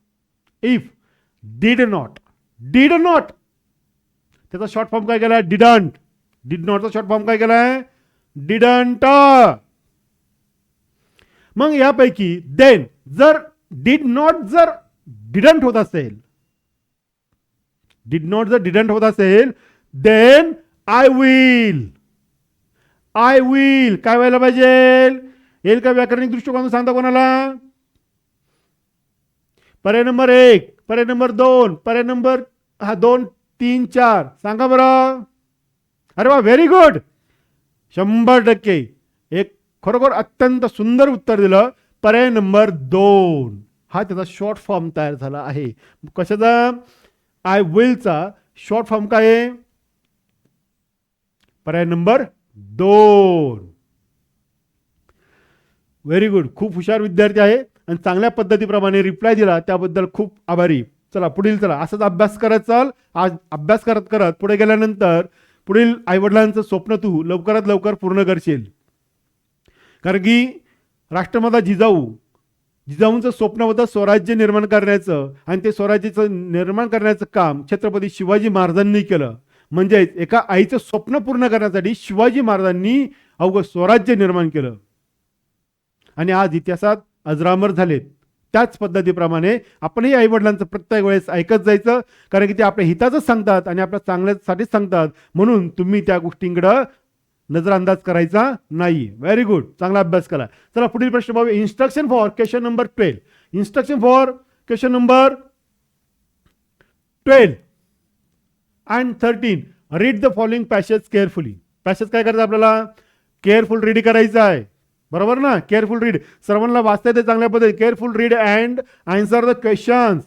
डिड नॉट त्याचा शॉर्ट फॉर्म काय केलाय? डिडंट. डिड नॉटचा शॉर्ट फॉर्म काय केलाय? डिडंट. मग यापैकी देन जर डिड नॉट डिडंट होत असेल, देन आय विल काय व्हायला पाहिजे? येईल का व्याकरणिक दृष्टिकोन सांगता कोणाला? पर्याय नंबर 1, पर्याय नंबर 2, पर्याय नंबर 2, 3, 4 सांगा बरं. अरे वा, व्हेरी गुड, 100%. एक खरोखर अत्यंत सुंदर उत्तर दिलं. पर्याय नंबर 2 हा त्याचा शॉर्ट फॉर्म तयार झाला आहे. कशाचा? आय विलचा शॉर्ट फॉर्म काय आहे? पर्याय नंबर 2. व्हेरी गुड, खूप हुशार विद्यार्थी आहे आणि चांगल्या पद्धतीप्रमाणे रिप्लाय दिला त्याबद्दल खूप आभारी. चला पुढील, चला असंच अभ्यास करत चाल. आज अभ्यास करत करत पुढे गेल्यानंतर पुढील आईवडिलांचं स्वप्न तू लवकरात लवकर पूर्ण करशील. कारण की राष्ट्रमाता जिजाऊंचं स्वप्न होतं स्वराज्य निर्माण करण्याचं, आणि ते स्वराज्याचं निर्माण करण्याचं काम छत्रपती शिवाजी महाराजांनी केलं. म्हणजेच एका आईचं स्वप्न पूर्ण करण्यासाठी शिवाजी महाराजांनी अवघं स्वराज्य निर्माण केलं आणि आज इतिहासात अजरामर झालेत. त्याच पद्धतीप्रमाणे आपणही आईवडिलांचं प्रत्येक वेळेस ऐकत जायचं, कारण की ते आपल्या हिताचं सांगतात आणि आपल्या चांगल्यासाठीच सांगतात. म्हणून तुम्ही त्या गोष्टींकडं नजरअंदाज करायचा नाही. व्हेरी गुड, चांगला अभ्यास करा. चला पुढील प्रश्न पाहूया. Instruction for question number 12. Instruction for question number 12 and 13. Read the following passage carefully. Passage काय करायचं आपल्याला? केअरफुल रीड करायचं आहे, बरोबर ना? केअरफुल रीड, सर्वांना वाचता येते चांगल्या पद्धती. Careful read and answer the questions.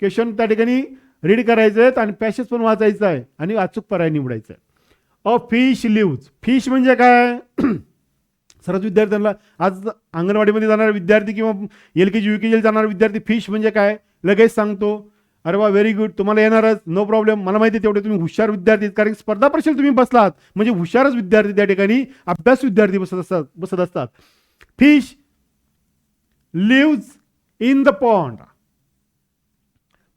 Question त्या ठिकाणी रीड करायचे आहेत आणि पॅसेज पण वाचायचं आहे आणि अचूक पर्याय निवडायचा आहे. अ फिश लिव्ज. फिश म्हणजे काय? सर्वच विद्यार्थ्यांना, आज अंगणवाडीमध्ये जाणारा विद्यार्थी किंवा LKG UKG जाणारा विद्यार्थी फिश म्हणजे काय लगेच सांगतो. अरे वा, व्हेरी गुड, तुम्हाला येणारच, नो प्रॉब्लेम. मला माहिती आहे तेवढे तुम्ही हुशार विद्यार्थी, कारण स्पर्धा परीक्षेला तुम्ही बसलात म्हणजे हुशारच विद्यार्थी त्या ठिकाणी अभ्यास विद्यार्थी बसत असतात. Fish lives in the pond.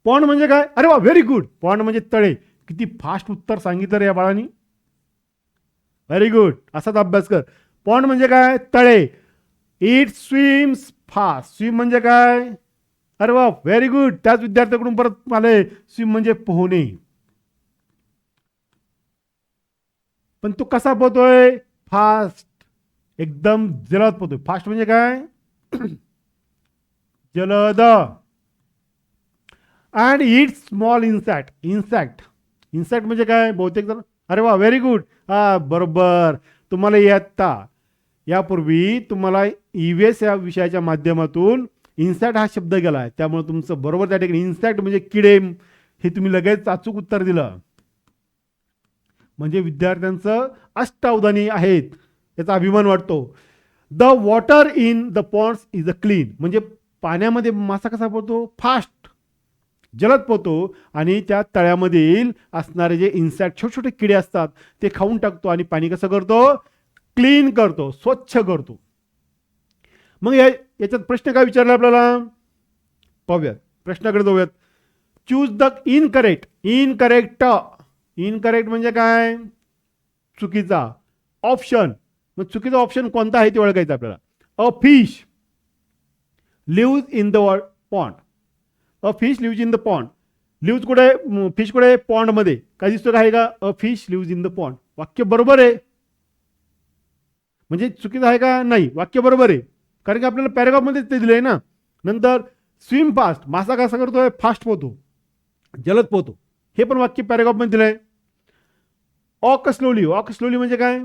Pond म्हणजे काय? अरे वा, व्हेरी गुड, पॉन्ड म्हणजे तळे. किती फास्ट उत्तर सांगितलं रे या बाळांनी. व्हेरी गुड, असाच अभ्यास कर. पॉन्ड म्हणजे काय? तळे. It swims fast. स्विम म्हणजे काय? अरे वा, व्हेरी गुड, त्याच विद्यार्थ्याकडून परत आले. स्विम म्हणजे पोहणे. पण तो कसा पोहतोय? फास्ट, एकदम जलद पोहतोय. फास्ट म्हणजे काय? जलद. And it small INSAT. INSAT म्हणजे काय? बहुतेक जण, अरे वा, व्हेरी गुड, हा बरोबर. तुम्हाला येता यापूर्वी तुम्हाला EVS या विषयाच्या माध्यमातून इन्सॅक्ट हा शब्द गेला आहे, त्यामुळे तुमचं बरोबर त्या ठिकाणी इन्सॅक्ट म्हणजे किडे, हे तुम्ही लगेच अचूक उत्तर दिलं. म्हणजे विद्यार्थ्यांचं अष्टावधानी आहेत, याचा अभिमान वाटतो. The water in the ponds is a clean. म्हणजे पाण्यामध्ये मासा कसा पोहतो? फास्ट, जलद पोहतो. आणि त्या तळ्यामधील असणारे जे इन्सॅक्ट, छोटे छोटे किडे असतात, ते खाऊन टाकतो आणि पाणी कसं करतो? क्लीन करतो, स्वच्छ करतो. मग याच्यात प्रश्न काय विचारला आपल्याला? पाहूयात, प्रश्नाकडे जाऊयात. Choose the incorrect. इनकरेक्ट म्हणजे काय? चुकीचा ऑप्शन. मग चुकीचा ऑप्शन कोणता आहे ते ओळखायचं आपल्याला. A fish lives in the pond. A fish lives in the pond. Lives कुठे? फिश कुठे? पॉन्ड मध्ये. काय दिसतो? काय का? A fish lives in the pond. वाक्य बरोबर आहे. म्हणजे चुकीचं आहे का? नाही, वाक्य बरोबर आहे, कारण की आपल्याला पॅराग्राफमध्ये ते दिलंय ना. नंतर स्विम फास्ट, मासा कसा करतोय? फास्ट पोहतो, जलद पोहतो. हे पण वाक्य पॅराग्राफमध्ये दिलंय. Walk slowly. वॉक स्लोली म्हणजे काय?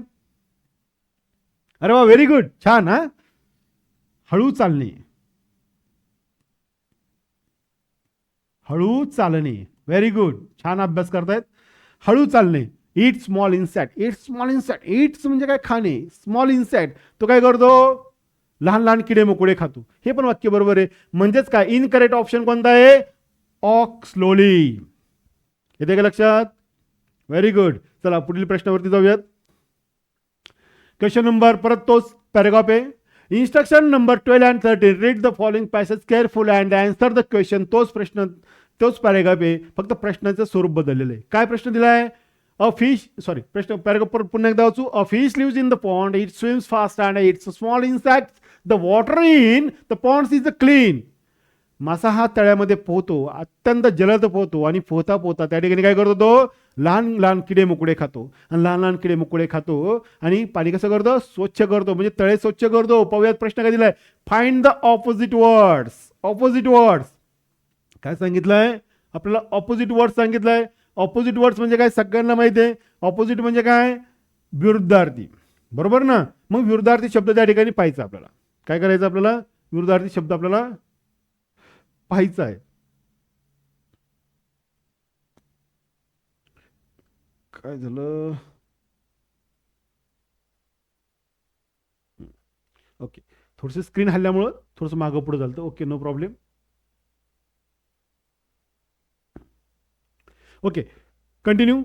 अरे वा, व्हेरी गुड, छान. हा, हळू चालणे. हळू चालणे, व्हेरी गुड, छान अभ्यास करतायत. हळू चालणे. It small INSAT. इट्स म्हणजे काय? खाणे. स्मॉल इन्सॅक्ट, तो काय करतो? लहान लहान किडे मोकुडे खातो. हे पण वाक्य बरोबर आहे. म्हणजेच काय? इनकरेक्ट ऑप्शन कोणता आहे? Walk slowly. येते का लक्षात? Very good. चला पुढील प्रश्नावरती जाऊयात. क्वेश्चन नंबर, परत तोच पॅराग्राफ आहे. Instruction number 12 and 13. Read the following passage careful and answer the question. तोच प्रश्न, तोच पॅराग्राफ आहे, फक्त प्रश्नाचं स्वरूप बदललेलं आहे. काय प्रश्न दिलाय? अ फिश, सॉरी, प्रश्न पॅराग्राफ पुन्हा एकदा वाचू. A fish lives in the pond. It swims fast and it's small insect. The water in the ponds is a clean. मासा हा तळ्यामध्ये पोहतो, अत्यंत जलद पोहतो आणि पोहता पोहता त्या ठिकाणी काय करतो? तो लहान लहान किडे मुकडे खातो आणि लहान लहान किडे मुकडे खातो आणि पाणी कसं करतो? स्वच्छ करतो, म्हणजे तळे स्वच्छ करतो. पाहूयात प्रश्न काय दिलाय? Find the opposite words. Opposite words काय सांगितलंय आपल्याला? ऑपोजिट वर्ड सांगितलंय. ऑपोजिट वर्ड्स म्हणजे काय सगळ्यांना माहिती आहे. ऑपोजिट म्हणजे काय, विरुद्धार्थी. बरोबर ना. मग विरुद्धार्थी शब्द त्या ठिकाणी पाहायचा आपल्याला. काय करायचं आपल्याला, विरुद्धार्थी शब्द आपल्याला पाहायचा आहे. काय झालं, ओके, थोडंसं स्क्रीन हल्ल्यामुळं थोडंसं मागं पुढं झालं. Okay, no problem. Okay, continue.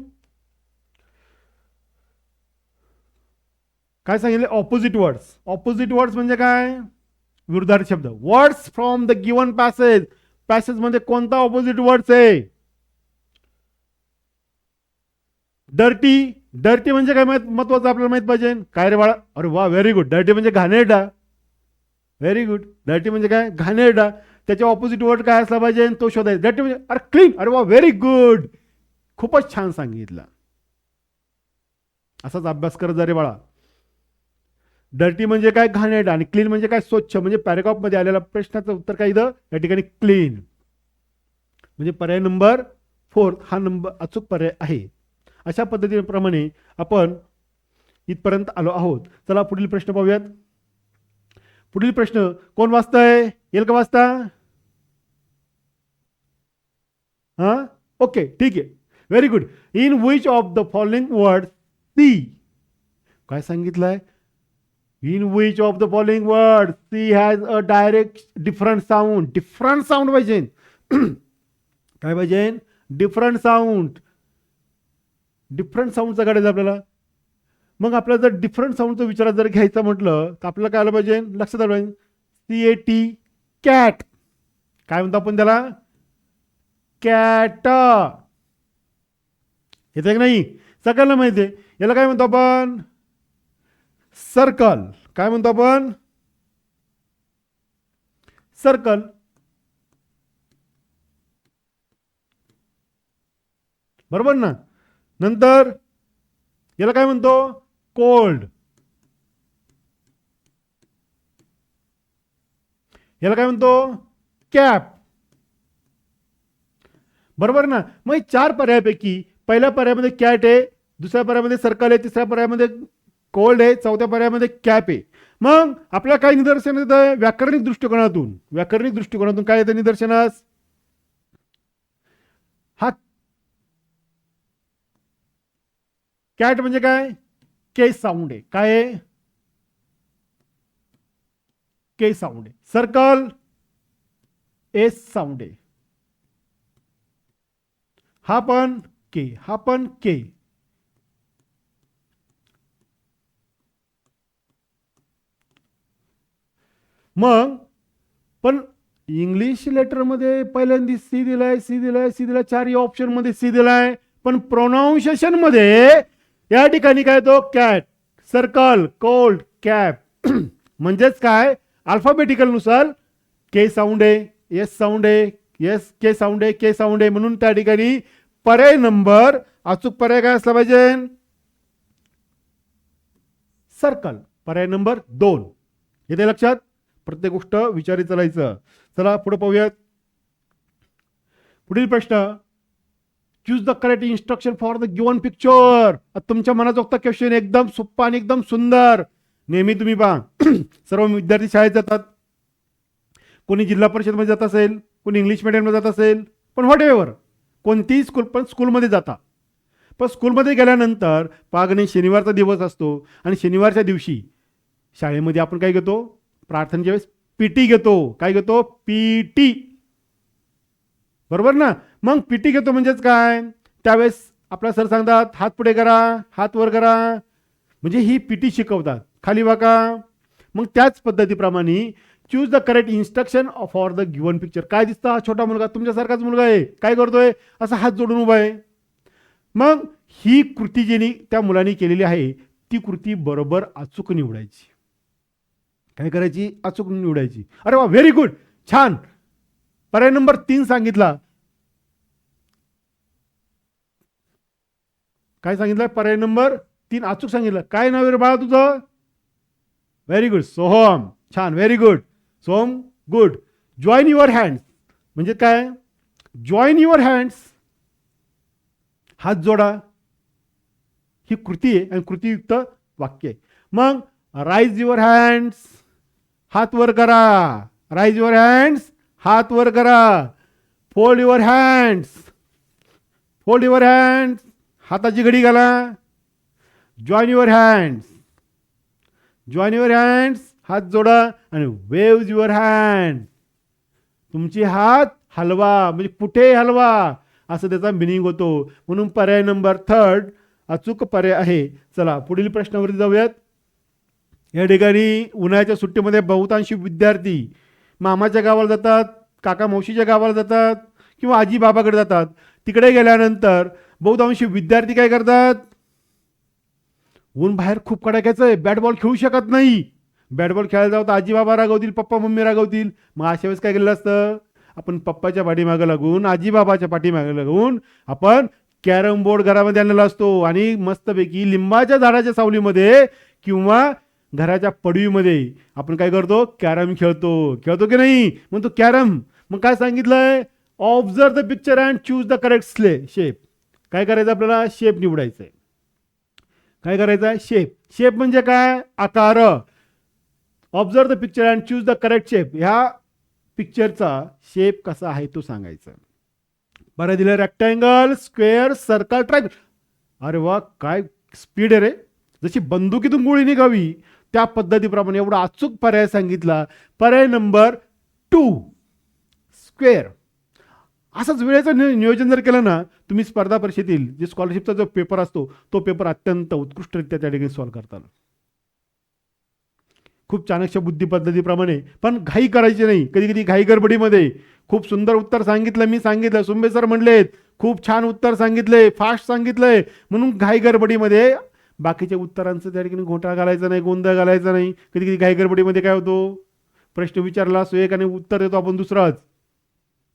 काय सांगितलं, ऑपोजिट वर्ड्स. ऑपोजिट वर्ड्स म्हणजे काय, विरुद्धार्थी शब्द. Words from the given passage. Passage मध्ये कोणता ऑपोजिट वर्ड्स आहे. डर्टी. डर्टी म्हणजे काय महत्वाचं आपल्याला माहित पाहिजे. काय रे बाळा, अरे वा, व्हेरी गुड. डर्टी म्हणजे घाणेरडा. Very good. डर्टी म्हणजे काय, घाणेरडा. त्याच्या ऑपोजिट वर्ड काय असला पाहिजे तो शोधायचा. डर्टी म्हणजे अरे क्लीन. अरे वा, व्हेरी गुड, खूपच छान सांगितलं. असाच अभ्यास करत जा रे बाळा. डर्टी म्हणजे काय, घाणेरडा. आणि क्लीन म्हणजे काय, स्वच्छ. म्हणजे पॅरेग्राफ मध्ये आलेला प्रश्नाचं उत्तर काय इथं या ठिकाणी क्लीन. म्हणजे पर्याय नंबर 4 हा नंबर अचूक पर्याय आहे. अशा पद्धतीप्रमाणे आपण इथपर्यंत आलो आहोत. चला पुढील प्रश्न पाहूयात. पुढील प्रश्न कोण वाचतंय, येईल का वाचता. हा, ओके, ठीक आहे, very good. In which of the following word C. काय सांगितलंय, in which of the following word C has a direct different sound. Different sound पाहिजे. काय पाहिजे, डिफरंट साऊंड. डिफरंट साऊंडचा काढायचा आपल्याला. मग आपल्याला जर डिफरंट साऊंडचा विचारात जर घ्यायचं म्हटलं तर आपल्याला काय आलं पाहिजे, लक्षात आलं पाहिजे. CAT, cat. काय म्हणतो आपण त्याला, कॅट. येते की नाही, सगळ्यांना माहिती आहे. याला काय म्हणतो आपण, सर्कल. काय म्हणतो आपण, सर्कल. बरोबर ना. नंतर याला काय म्हणतो, कोल्ड. याला काय म्हणतो, कॅप. बरोबर ना. मग 4 पर्यायापैकी पहिल्या पर्यायामध्ये कॅट आहे, दुसऱ्या पर्यायामध्ये सर्कल आहे, तिसऱ्या पर्यायामध्ये कोल्ड आहे, चौथ्या पर्यायामध्ये कॅप आहे. मग आपल्याला काय निदर्शन येतं, व्याकरणिक दृष्टिकोनातून. व्याकरणिक दृष्टिकोनातून काय येतं निदर्शनास, हा कॅट म्हणजे काय, के साऊंड आहे. काय आहे, के साऊंड आहे. सर्कल एस साऊंड आहे. हा पण के, हा पण के. मग पण इंग्लिश लेटरमध्ये पहिल्यांदा सी दिलाय, सी दिलाय, सी दिलाय. 4 ऑप्शन मध्ये सी दिलाय. पण प्रोनाऊन्सिएशन मध्ये या ठिकाणी काय तो कॅट, सर्कल, कोल्ड, कॅप. म्हणजेच काय, अल्फाबेटिकल नुसार के साऊंड आहे, एस साऊंड आहे, एस के साऊंड आहे, के साऊंड आहे. म्हणून त्या ठिकाणी पर्याय नंबर, अचूक पर्याय काय असला पाहिजे, सर्कल. पर्याय नंबर 2. येते लक्षात. प्रत्येक गोष्ट विचारी चालायचं. चला पुढे पाहूयात. पुढील प्रश्न, choose the correct instruction for the given picture. तुमच्या मनाजोगता क्वेश्चन, एकदम सोप्पा आणि एकदम सुंदर. नेहमी तुम्ही पहा, सर्व विद्यार्थी शाळेत जातात. कोणी जिल्हा परिषद मध्ये जात असेल, कोणी इंग्लिश मीडियमला जात असेल, पण व्हॉट एव्हर कोणतीही स्कूल, पण स्कूलमध्ये जाता. पण स्कूलमध्ये गेल्यानंतर पागणे शनिवारचा दिवस असतो आणि शनिवारच्या दिवशी शाळेमध्ये आपण काय घेतो, प्रार्थनेच्या वेळेस पीटी घेतो. काय घेतो, पीटी. बरोबर ना. मग पीटी घेतो म्हणजेच काय, त्यावेळेस आपला सर सांगतात हात पुढे करा, हात वर करा. म्हणजे ही पीटी शिकवतात, खाली वाका. मग त्याच पद्धतीप्रमाणे choose the correct instruction for the given picture. काय दिसतं, हा छोटा मुलगा तुमच्यासारखाच मुलगा आहे, काय करतोय, असा हात जोडून उभा आहे. मग ही कृती ज्यांनी त्या मुलांनी केलेली आहे ती कृती बरोबर अचूक निवडायची. काय करायची, अचूक निवडायची. अरे वा, व्हेरी गुड, छान. पर्याय नंबर 3 सांगितला. काय सांगितलं, पर्याय नंबर 3 अचूक सांगितलं. काय नाव आहे बाळा तुझं, व्हेरी गुड, सोहम. छान, very good Soham, good. Join your hands म्हणजे काय, जॉईन युअर हँड्स. हात जोडा, ही कृती आहे आणि कृतीयुक्त वाक्य आहे. मग राईज युअर हँड्स, हात वर करा. राईज युअर हँड्स, हात वर करा. Fold your hands, fold your hands, हाताची घडी घाला. Join your hands, join your hands, हात जोडा. आणि वेव्ज युअर हँड, तुमची हात हलवा, म्हणजे कुठे हलवा असं त्याचा मिनिंग होतो. म्हणून पर्याय नंबर 3 अचूक पर्याय आहे. चला पुढील प्रश्नावरती जाऊयात. या ठिकाणी उन्हाळ्याच्या सुट्टीमध्ये बहुतांशी विद्यार्थी मामाच्या गावाला जातात, काका मावशीच्या गावाला जातात किंवा आजी बाबाकडे जातात. तिकडे गेल्यानंतर बहुतांशी विद्यार्थी काय करतात, ऊन बाहेर खूप कडाक्याचं आहे, बॅट बॉल खेळू शकत नाही. बॅट बॉल खेळायला जाऊ तर आजी बाबा रागवतील, पप्पा मम्मी रागवतील. मग अशा वेळेस काय केलेलं असतं, आपण पप्पाच्या पाठीमागं लागून, आजी बाबाच्या पाठीमागं लागून आपण कॅरम बोर्ड घरामध्ये आणलेला असतो आणि मस्तपैकी लिंबाच्या झाडाच्या सावलीमध्ये किंवा घराच्या पडवीमध्ये आपण काय करतो, कॅरम खेळतो. खेळतो की नाही. मग तो कॅरम, मग काय सांगितलंय, observe the picture and choose the correct shape. काय करायचं, आपल्याला शेप निवडायचं आहे. काय करायचं आहे, शेप. शेप म्हणजे काय, आकार. Observe the picture and choose the correct shape. ह्या पिक्चरचा शेप कसा आहे तो सांगायचा. बरं दिलं, रेक्टँगल, स्क्वेअर, सर्कल, ट्रायंगल. अरे वा, काय स्पीड आहे रे, जशी बंदुकीतून गोळी निघावी त्या पद्धतीप्रमाणे एवढा अचूक पर्याय सांगितला. पर्याय नंबर 2 स्क्वेअर. असंच वेळेचं नियोजन जर केलं ना, तुम्ही स्पर्धा परीक्षेतील जे स्कॉलरशिपचा जो पेपर असतो तो पेपर अत्यंत उत्कृष्टरित्या त्या ठिकाणी सॉल्व्ह करतात. खूप चाणक्य बुद्धी पद्धतीप्रमाणे, पण घाई करायची नाही. कधी कधी घाई गडबडीमध्ये खूप सुंदर उत्तर सांगितलं, मी सांगितलं, सुंबे सर म्हणलेत खूप छान उत्तर सांगितले, फास्ट सांगितलंय, म्हणून घाई गडबडीमध्ये बाकीच्या उत्तरांचं त्या ठिकाणी घोटाळा घालायचा नाही, गोंधळ घालायचा नाही. कधी कधी घाई गडबडीमध्ये काय होतो, प्रश्न विचारला असतो एक आणि उत्तर देतो आपण दुसराच,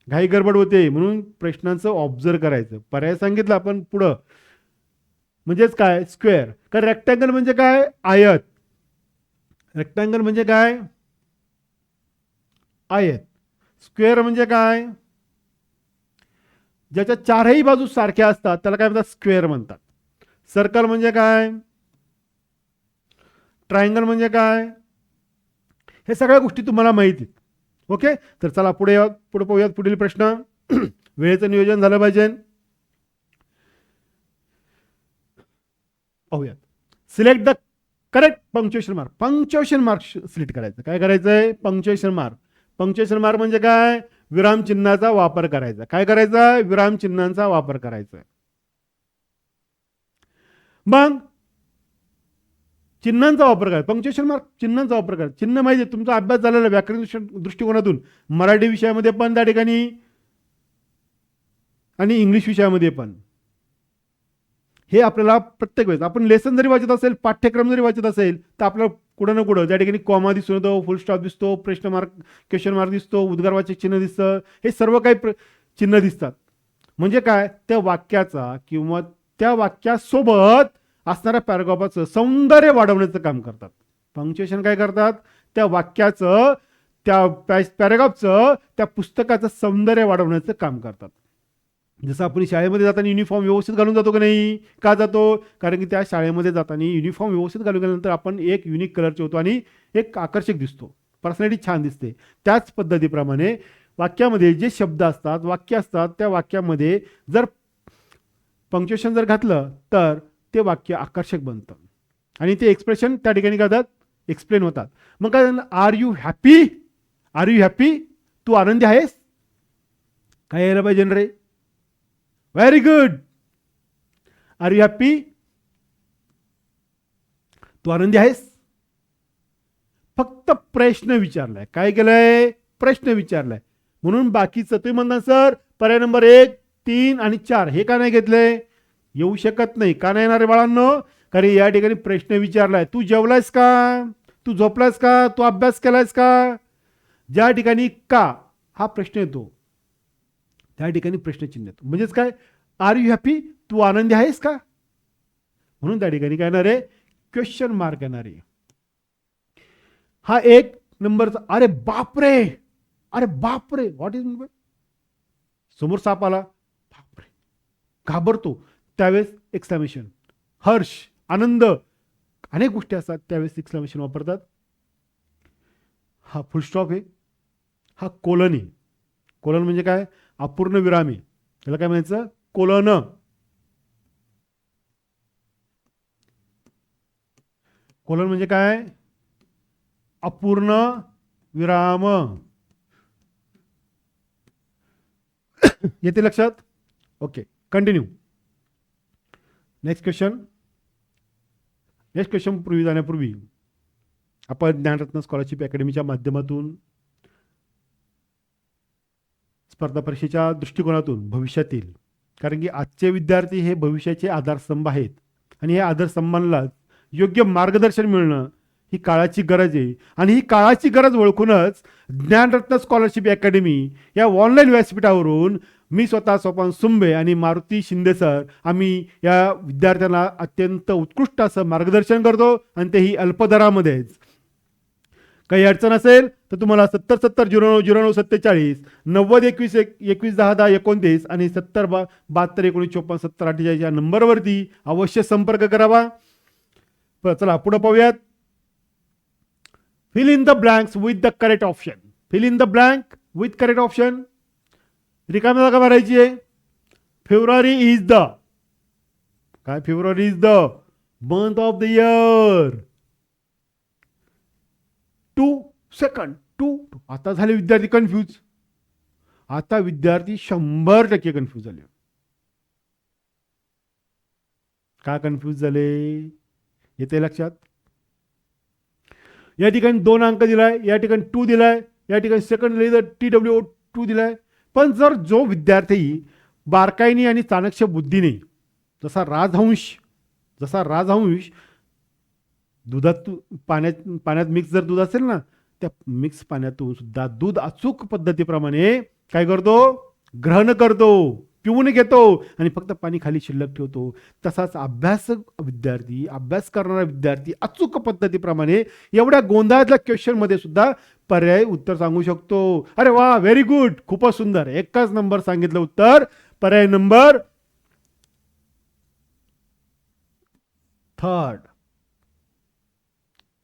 घाई गडबड होते. म्हणून प्रश्नांचं ऑब्झर्व करायचं. पर्याय सांगितलं आपण पुढं, म्हणजेच काय, स्क्वेअर. कारण रेक्टँगल म्हणजे काय, आयत. रेक्टँगल म्हणजे काय, आयत. स्क्वेअर म्हणजे काय, ज्याच्या चारही बाजू सारख्या असतात त्याला काय म्हणतात, स्क्वेअर म्हणतात. सर्कल म्हणजे काय, ट्रायंगल म्हणजे काय, हे सगळ्या गोष्टी तुम्हाला माहिती. ओके, तर चला पुढे पाहूयात पुढील प्रश्न. वेळेचं नियोजन झालं पाहिजे. पाहूयात. Select the correct punctuation mark. Punctuation mark select करायचं. काय करायचंय, पंक्च्युएशन मार्क. पंक्च्युएशन मार्क म्हणजे काय, विराम चिन्हाचा वापर करायचा. काय करायचा, विराम चिन्हांचा वापर करायचा. मग चिन्हांचा वापर करा. पंक्च्युएशन मार्क चिन्हांचा वापर करा. चिन्ह माहिती आहे, तुमचा अभ्यास झालेला व्याकरण दृष्टिकोनातून मराठी विषयामध्ये पण त्या ठिकाणी आणि इंग्लिश विषयामध्ये पण. हे आपल्याला प्रत्येक वेळेस आपण लेसन जरी वाचत असेल, पाठ्यक्रम जरी वाचत असेल, तर आपल्याला कुठं ना कुठं त्या ठिकाणी कॉमा दिसून येतो, फुल स्टॉप दिसतो, प्रश्न मार्क, क्वेश्चन मार्क दिसतो, उद्गारवाचक चिन्ह दिसतं. हे सर्व काही चिन्ह दिसतात. म्हणजे काय, त्या वाक्याचा किंवा त्या वाक्यासोबत असणाऱ्या पॅराग्राफाचं सौंदर्य वाढवण्याचं काम करतात. पंक्च्युएशन काय करतात, त्या वाक्याचं, त्या पॅराग्राफचं, त्या पुस्तकाचं सौंदर्य वाढवण्याचं काम करतात. जसं आपण शाळेमध्ये जाताना युनिफॉर्म व्यवस्थित घालून जातो की नाही, का जातो, कारण की त्या शाळेमध्ये जाताना युनिफॉर्म व्यवस्थित घालून गेल्यानंतर आपण एक युनिक कलरचे होतो आणि एक आकर्षक दिसतो, पर्सनॅलिटी छान दिसते. त्याच पद्धतीप्रमाणे वाक्यामध्ये जे शब्द असतात, वाक्य असतात, त्या वाक्यामध्ये जर पंक्च्युएशन जर घातलं तर ते वाक्य आकर्षक बनतं आणि ते एक्सप्रेशन त्या ठिकाणी करतात, एक्सप्लेन होतात. मग काय, are you happy, are you happy, तू आनंदी आहेस. काय यायला पाहिजे रे, very good. Are you happy, तू आनंदी आहेस. फक्त प्रश्न विचारलाय. काय केलंय, प्रश्न विचारलाय. म्हणून बाकीचं तुम्ही म्हणता सर पर्याय नंबर 1, 3 आणि 4 हे का नाही घेतले, येऊ शकत नाही. का नाही येणार बाळांनो, कारण या ठिकाणी प्रश्न विचारलाय. तू जेवलायस का, तू झोपलायस का, तू अभ्यास केलायस का. ज्या ठिकाणी का हा प्रश्न येतो त्या ठिकाणी प्रश्नचिन्ह येतो. म्हणजेच काय, आर यू हॅपी, तू आनंदी आहेस का. म्हणून त्या ठिकाणी काय येणार आहे, क्वेश्चन मार्क येणार आहे. हा 1 नंबरचा. अरे बापरे, अरे बापरे, व्हॉट इज, समोर साप आला, बापरे, घाबरतो. त्यावेळेस एक्सक्लेमेशन. हर्ष, आनंद, अनेक गोष्टी असतात त्यावेळेस एक्सक्लेमेशन वापरतात. हा फुल स्टॉप आहे, हा कोलन आहे. कोलन म्हणजे काय? अपूर्ण विराम आहे, त्याला काय म्हणायचं? कोलन. कोलन म्हणजे काय? अपूर्ण विराम. येते लक्षात? Okay, continue. Next question. Next question पूर्वी जाण्यापूर्वी आपण ज्ञानरत्न स्कॉलरशिप अकॅडमीच्या माध्यमातून स्पर्धा परीक्षेच्या दृष्टिकोनातून भविष्यातील, कारण की आजचे विद्यार्थी हे भविष्याचे आधारस्तंभ आहेत आणि या आधारस्तंभांना योग्य मार्गदर्शन मिळणं ही काळाची गरज आहे. आणि ही काळाची गरज ओळखूनच ज्ञानरत्न स्कॉलरशिप अकॅडमी या ऑनलाईन व्यासपीठावरून मी स्वतः सोपान सुंबे आणि मारुती शिंदे सर आम्ही या विद्यार्थ्यांना अत्यंत उत्कृष्ट असं मार्गदर्शन करतो, आणि तेही अल्पदरामध्येच. काही अडचण असेल तर तुम्हाला 7070090947 902121101029 आणि 707219547048 या नंबरवरती अवश्य संपर्क करावा. चला पुढे पाहूयात. Fill in the blanks with the correct option. Fill in the blank with correct option. रिकाम्या जागा भरायची आहे. फेब्रुवारी इज द काय? February is the month of the year. 2 second 2. आता झाले विद्यार्थी कन्फ्यूज. आता विद्यार्थी 100% कन्फ्यूज झाले. का कन्फ्यूज झाले? येते लक्षात? या ठिकाणी 2 अंक दिलाय, या ठिकाणी 2 दिलाय, या ठिकाणी सेकंड दिले तर TWO2 दिलाय. पण जर जो विद्यार्थी बारकाईने आणि चाणक्य बुद्धीने, जसा राजहंस दुधात पाण्यात मिक्स जर दूध असेल ना, त्या मिक्स पाण्यातून सुद्धा दूध अचूक पद्धतीप्रमाणे काय करतो? ग्रहण करतो, पिऊन घेतो आणि फक्त पाणी खाली शिल्लक ठेवतो. तसाच अभ्यास करणारा विद्यार्थी अचूक पद्धतीप्रमाणे एवढ्या गोंधळातल्या क्वेश्चन मध्ये सुद्धा पर्याय उत्तर सांगू शकतो. अरे वा, व्हेरी गुड, खूपच सुंदर. एकच नंबर सांगितलं उत्तर. पर्याय नंबर 3rd.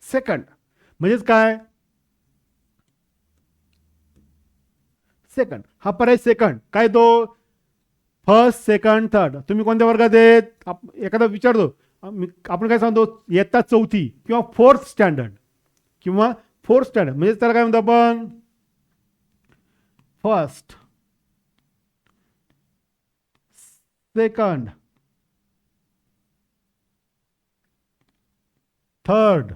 सेकंड म्हणजेच काय? सेकंड हा पर्याय. सेकंड काय तो? First, second, third. तुम्ही कोणत्या वर्गात आहेत? एखादा विचारतो, आपण काय सांगतो? इयत्ता 4थी किंवा 4th स्टँडर्ड म्हणजे त्याला काय म्हणतो आपण? फर्स्ट, सेकंड, थर्ड,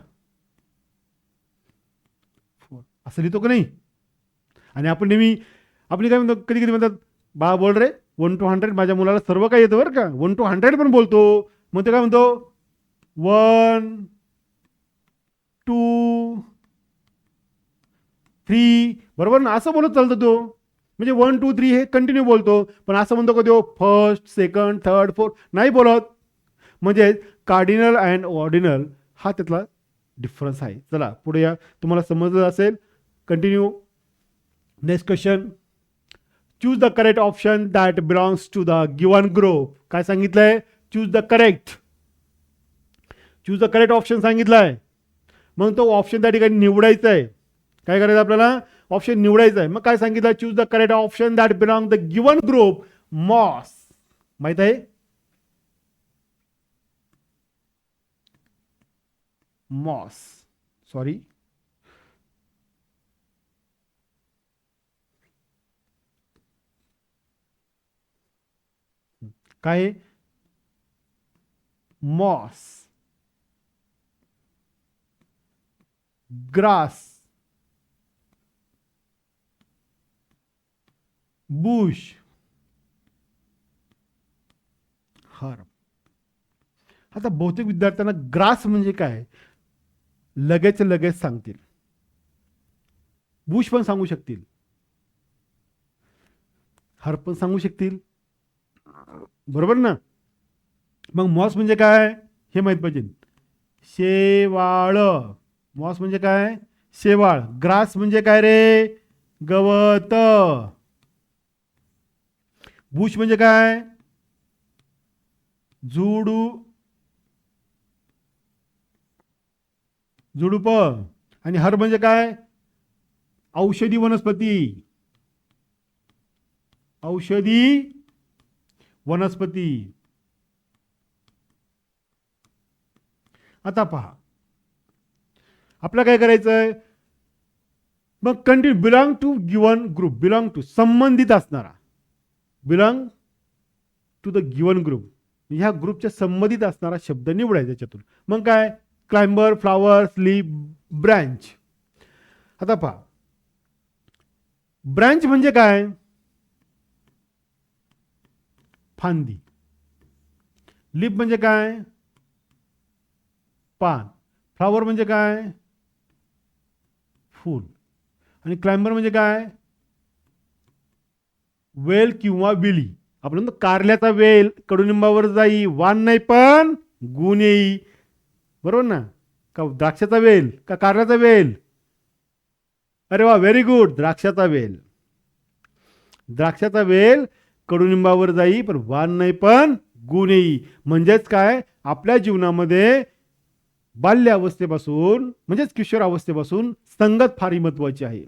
असं लिहितो का नाही? आणि आपण नेहमी आपली काय म्हणतो, कधी कधी म्हणतात, बा बोल रे 1 to 100. माझ्या मुलाला सर्व काय येतं बरं का, 1 to 100 पण बोलतो. मग ते काय म्हणतो? 1 2 3. बरोबर ना? असं बोलत चालतो तो. म्हणजे 1 2 3 हे कंटिन्यू बोलतो. पण असं म्हणतो का तो फर्स्ट, सेकंड, थर्ड, फोर्थ? नाही बोलत. म्हणजे कार्डिनल अँड ऑर्डिनल हा त्यातला डिफरन्स आहे. चला पुढे या. तुम्हाला समजलं असेल. Continue. Next question. Choose the correct option that belongs to the given group. काय सांगितलंय? चूज द करेक्ट ऑप्शन सांगितलंय. मग तो ऑप्शन त्या ठिकाणी निवडायचा आहे. काय करायचं आपल्याला? ऑप्शन निवडायचा आहे. मग काय सांगितलं? Choose the correct option that belong the given group moss. माहित आहे? मॉस, सॉरी, काय? Moss, grass, bush, herb. आता बहुतेक विद्यार्थ्यांना ग्रास म्हणजे काय लगेच सांगतील. बुश पण सांगू शकतील, हर्ब पण सांगू शकतील. बरोबर ना? मग मॉस म्हणजे काय हे माहित पाहिजे. शेवाळ. मॉस म्हणजे काय? शेवाळ. ग्रास म्हणजे काय रे? गवत. बुश म्हणजे काय? झुडूप. आणि हर म्हणजे काय? औषधी वनस्पती. औषधी वनस्पती. आता पहा, आपलं काय करायचंय? मग continue belong to given group. Belong to संबंधित असणारा. Belong to the given group. ह्या ग्रुपच्या संबंधित असणारा शब्द निवडायचा त्याच्यातून. मग काय? Climber, flower, leaf, branch. आता पहा, ब्रँच म्हणजे काय? फांदी. लीफ म्हणजे काय? पान. फ्लावर म्हणजे काय? फूल. आणि क्लाइंबर म्हणजे काय? वेल किंवा विली. आपण कारल्याचा वेल कडुनिंबावर जाई, वान नाही पण गुण येई. बरोबर ना? का द्राक्षाचा वेल का कारल्याचा वेल? अरे वा, व्हेरी गुड. द्राक्षाचा वेल. द्राक्षाचा वेल कडुनिंबावर जाई पण वान नाही पण गुण येई. म्हणजेच काय? आपल्या जीवनामध्ये बाल्य अवस्थेपासून म्हणजेच किशोर अवस्थेपासून संगत फार महत्वाची आहे.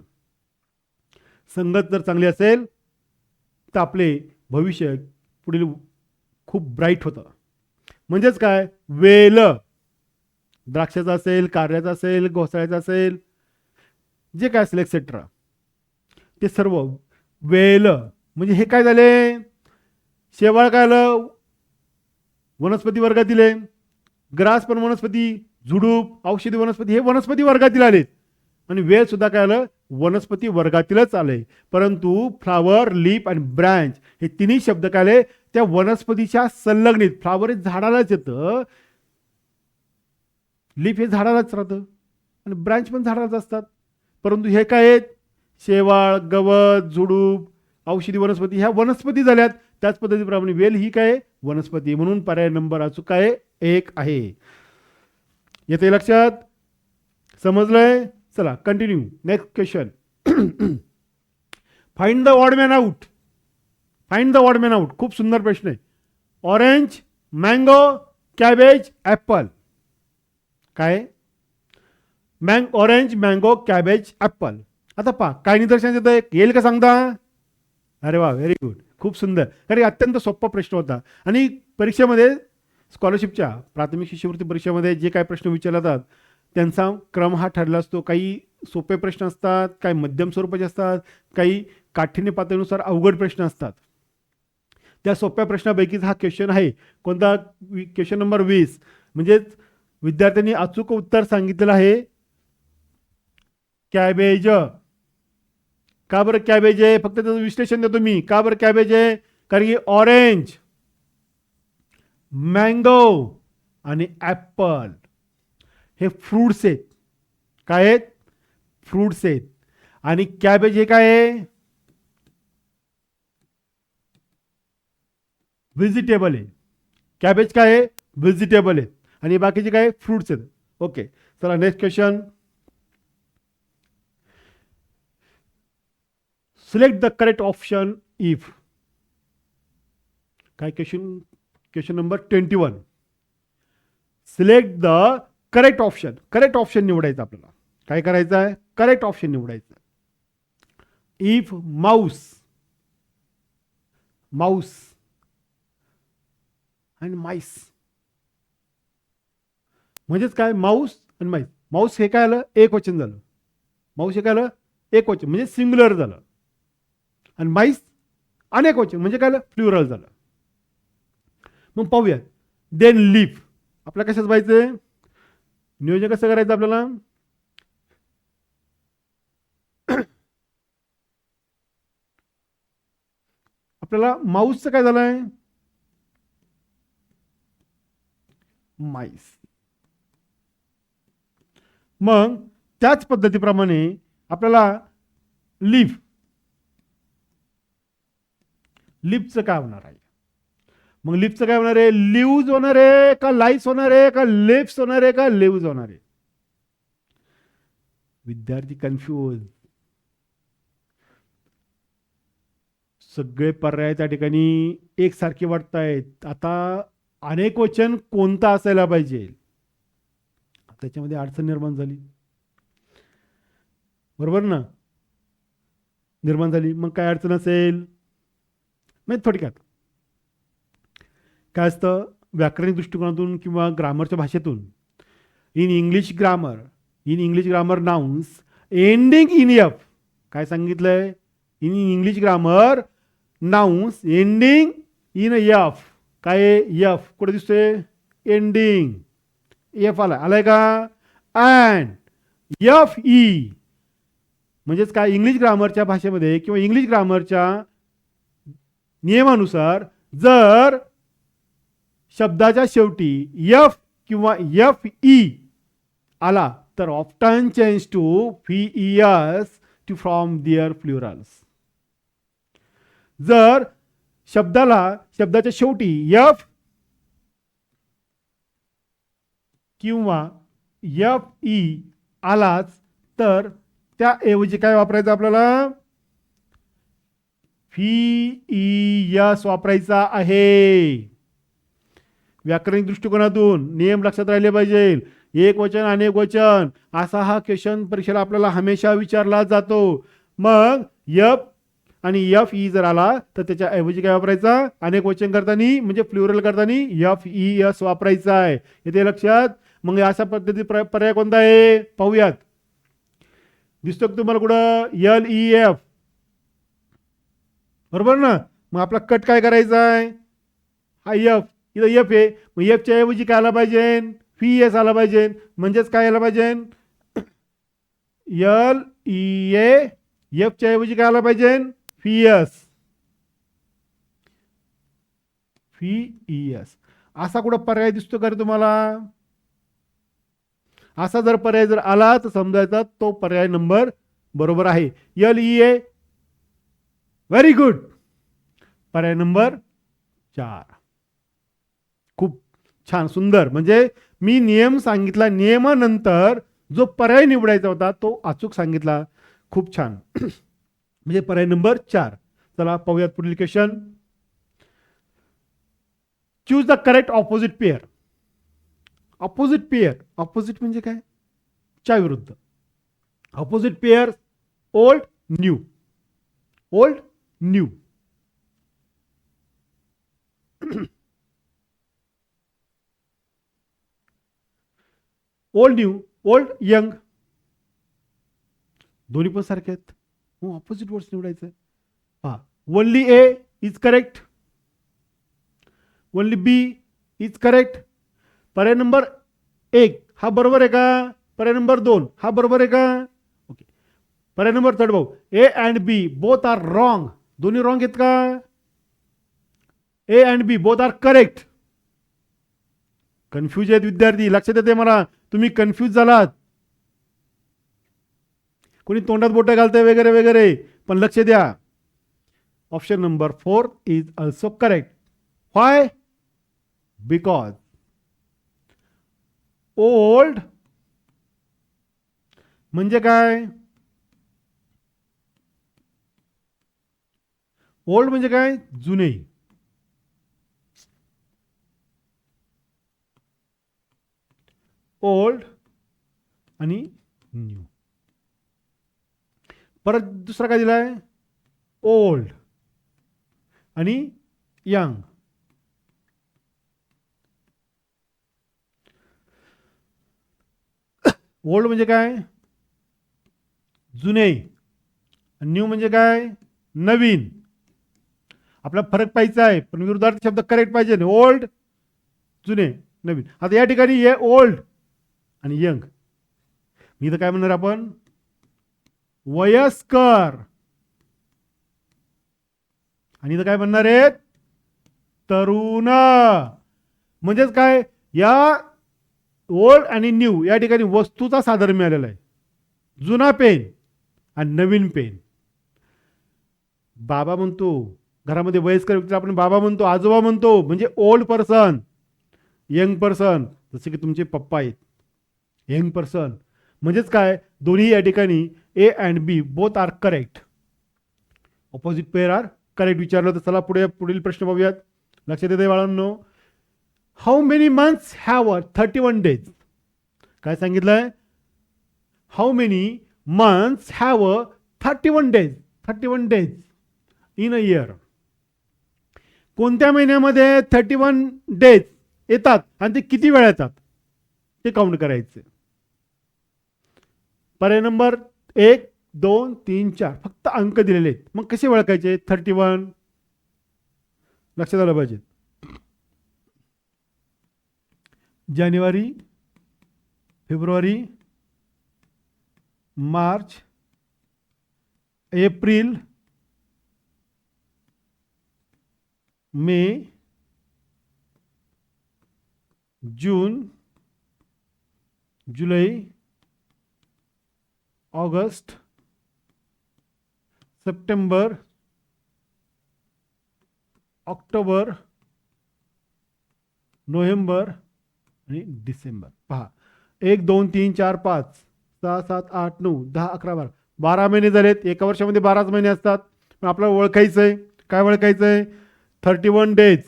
संगत जर चांगली असेल तर आपले भविष्य पुढील खूप ब्राईट होतं. म्हणजेच काय? वेल द्राक्षाचा असेल, कारल्याचा असेल, घोसाळ्याचा असेल, जे काय असेल एक्सेट्रा, ते सर्व वेल. म्हणजे हे काय झाले? शेवाळ काय आलं? वनस्पती वर्गातील आहे. ग्रास पण वनस्पती, झुडूप, औषधी वनस्पती हे वनस्पती वर्गातील आलेत. आणि वेल सुद्धा काय आलं? वनस्पती वर्गातीलच आलंय. परंतु फ्लावर, लीफ आणि ब्रँच हे तिन्ही शब्द काय आले? त्या वनस्पतीच्या संलग्नित. फ्लावर हे झाडालाच येतं, लीफ हे झाडालाच राहतं आणि ब्रँच पण झाडालाच असतात. परंतु हे काय आहेत? शेवाळ, गवत, झुडूप, औषधी वनस्पती ह्या वनस्पती झाल्यात. त्याच पद्धतीप्रमाणे वेल ही काय? वनस्पती. म्हणून पर्याय नंबर अचूक काय? 1 आहे. येते लक्षात? समजलंय? चला continue. Next question. Find the odd man out. Find the odd man out. खूप सुंदर प्रश्न आहे. Orange, mango, cabbage, apple. काय? Orange, mango, cabbage, apple. आता पहा, काय निदर्शन येतं? येईल का सांगता? अरे वा, व्हेरी गुड. खूप सुंदर. कारण अत्यंत सोपा प्रश्न होता. आणि परीक्षेमध्ये स्कॉलरशिपच्या प्राथमिक शिष्यवृत्ती परीक्षेमध्ये जे काही प्रश्न विचारले जातात त्यांचा क्रम हा ठरला असतो. काही सोपे प्रश्न असतात, काही मध्यम स्वरूपाचे असतात, काही काठिण्य पातळीनुसार अवघड प्रश्न असतात. त्या सोप्या प्रश्नापैकीच हा क्वेश्चन आहे. कोणता? Question number 20. म्हणजेच विद्यार्थ्यांनी अचूक उत्तर सांगितलेलं आहे कॅबेज. का बरं कॅबेज आहे? फक्त त्याचं विश्लेषण देतो मी. का बरं कॅबेज आहे? कारण की ऑरेंज, मँगो आणि ऍपल हे फ्रूट्स आहेत. काय आहेत? फ्रूट्स आहेत. आणि कॅबेज हे काय आहे? व्हेजिटेबल आहे. कॅबेज काय आहे? व्हेजिटेबल आहे. आणि बाकीचे काय? फ्रूट्स आहेत. ओके, चला next question. Select the correct option if. काय question? Question number 21. Select the correct option. Correct option निवडायचं आपल्याला. काय करायचं आहे? करेक्ट ऑप्शन निवडायचं. इफ माऊस, माऊस आणि माईस. म्हणजेच काय? माऊस आणि माईस. माऊस हे काय आलं? एक वचन झालं. माऊस हे काय आलं? एक वचन म्हणजे सिंग्युलर झालं. आणि माईस अनेक वचन म्हणजे काय? प्लुरल झालं. मग पाहूया. Then leaf. आपल्याला कशाच पाहिजे? नियोजन कसं करायचं आपल्याला? आपल्याला माऊसचं काय झालंय? माईस. मग त्याच पद्धतीप्रमाणे आपल्याला लीफ. लिपचं काय होणार आहे? मग लिपचं काय होणार आहे? लिव्ज होणार आहे का लाईव्स होणार आहे का लिप्स होणार आहे का लिव्ज होणार आहे? विद्यार्थी कन्फ्यूज. सगळे पर्याय त्या ठिकाणी एकसारखे वाटत आहेत. आता अनेक वचन कोणता असायला पाहिजे, त्याच्यामध्ये अडचण निर्माण झाली. बरोबर ना, निर्माण झाली. मग काय अडचण असेल, म्हणजे थोडक्यात काय असतं, व्याकरणिक दृष्टिकोनातून किंवा ग्रामरच्या भाषेतून, in English grammar nouns ending in F, काय सांगितलंय, in English grammar nouns ending in F, काय एफ कुठे दिसतोय, एंडिंग एफ आलाय का, अँड एफ ई, म्हणजेच काय, इंग्लिश ग्रामरच्या भाषेमध्ये किंवा इंग्लिश ग्रामरच्या नियमानुसार जर शब्दाच्या शेवटी एफ किंवा एफ ई आला तर often change to V E S to from their plurals. जर शब्दाच्या शेवटी एफ किंवा एफ ई आलाच तर त्याऐवजी काय वापरायचं आपल्याला, व्हीईएस वापरायचा आहे. व्याकरणिक दृष्टिकोनातून नियम लक्षात राहिले पाहिजे. एक वचन अनेक वचन असा हा क्वेश्चन परीक्षेला आपल्याला हमेशा विचारला जातो. मग एफ आणि एफ ई जर आला तर त्याच्या ऐवजी काय वापरायचा, अनेक वचन करताना म्हणजे प्लुरल करताना एफ ई एस वापरायचा आहे. येते लक्षात. मग अशा पद्धती पर्याय कोणता आहे पाहूयात. दिसतो का तुम्हाला कुठं, एल ई एफ, बरोबर ना. मग आपला कट काय करायचा आहे, हा एफ, इथं एफ आहे, मग एफच्या ऐवजी काय आला पाहिजे, व्ही एस आला पाहिजे. म्हणजेच काय आला पाहिजे, एल ई एफच्या ऐवजी काय आला पाहिजे, व्ही एस, व्ही एस. असा कुठं पर्याय दिसतो का रे तुम्हाला. असा जर पर्याय जर आला तर समजायचा तो पर्याय नंबर बरोबर आहे. एल ई ए, व्हेरी गुड, पर्याय नंबर 4. खूप छान, सुंदर. म्हणजे मी नियम सांगितला, नियमानंतर जो पर्याय निवडायचा होता तो अचूक सांगितला. खूप छान. म्हणजे पर्याय नंबर 4. चला पाहूयात पुढील question. Choose the correct opposite pair. Opposite pair, opposite म्हणजे काय, च्या विरुद्ध. Opposite pair, old new, old new. Old new, old young, दोन्ही पण सारखे आहेत. मग ऑपोजिट वर्ड्स निवडायचं. पहा, only A is correct, only B is correct. पर्याय नंबर 1 हा बरोबर आहे का, पर्याय नंबर 2 हा बरोबर आहे का. ओके. पर्याय नंबर 3 भाऊ, A and B both are wrong, दोन्ही रॉंग आहेत का. A and B both are correct. Confuse आहेत विद्यार्थी, लक्षात येते मला, तुम्ही कन्फ्यूज झालात. कोणी तोंडात बोट घालतंय वगैरे वगैरे, पण लक्ष द्या. Option number 4 is also correct. Why, because old म्हणजे काय, ओल्ड म्हणजे काय, जुने. ओल्ड आणि न्यू. परत दुसरा काय दिलाय, ओल्ड आणि यंग. ओल्ड म्हणजे काय, जुने. न्यू म्हणजे काय, नवीन. आपला फरक पाहिजे आहे, पण विरुद्धार्थी शब्द करेक्ट पाहिजे. ओल्ड, जुने, नवीन. आता या ठिकाणी हे ओल्ड आणि यंग. मी इथं काय म्हणणार आपण, वयस्कर. आणि इथं काय म्हणणार आहेत, तरुण. म्हणजेच काय, या ओल्ड आणि न्यू या ठिकाणी वस्तूचा सादर मिळालेला आहे. जुना पेन आणि नवीन पेन. बाबा म्हणतो, घरामध्ये वयस्कर व्यक्तीला आपण बाबा म्हणतो, आजोबा म्हणतो, म्हणजे ओल्ड पर्सन. यंग पर्सन जसे की तुमचे पप्पा आहेत, यंग पर्सन. म्हणजेच काय, दोन्ही या ठिकाणी A and B both are correct. Opposite pair are correct विचारलं तर. चला पुढील प्रश्न पाहूयात. लक्षात येते बाळांनो. How many months have 31 days. काय सांगितलंय? How many months have 31 days. 31 days in a year. कोणत्या महिन्यामध्ये 31 डेज येतात आणि ते किती वेळा येतात ते काउंट करायचे. पर्याय नंबर 1, 2, 3, 4 फक्त अंक दिलेले आहेत. मग कसे ओळखायचे? 31 लक्षात आलं पाहिजे. जानेवारी, February, March, April, May, June, जुलै, ऑगस्ट, सप्टेंबर, ऑक्टोबर, नोव्हेंबर आणि डिसेंबर. पहा 1, 2, 3, 4, 5, 6, 7, 8, 9, 10, 11, 12 12 महिने झालेत. एका वर्षामध्ये 12च महिने असतात. पण आपल्याला ओळखायचं आहे. काय ओळखायचं आहे? 31 डेज.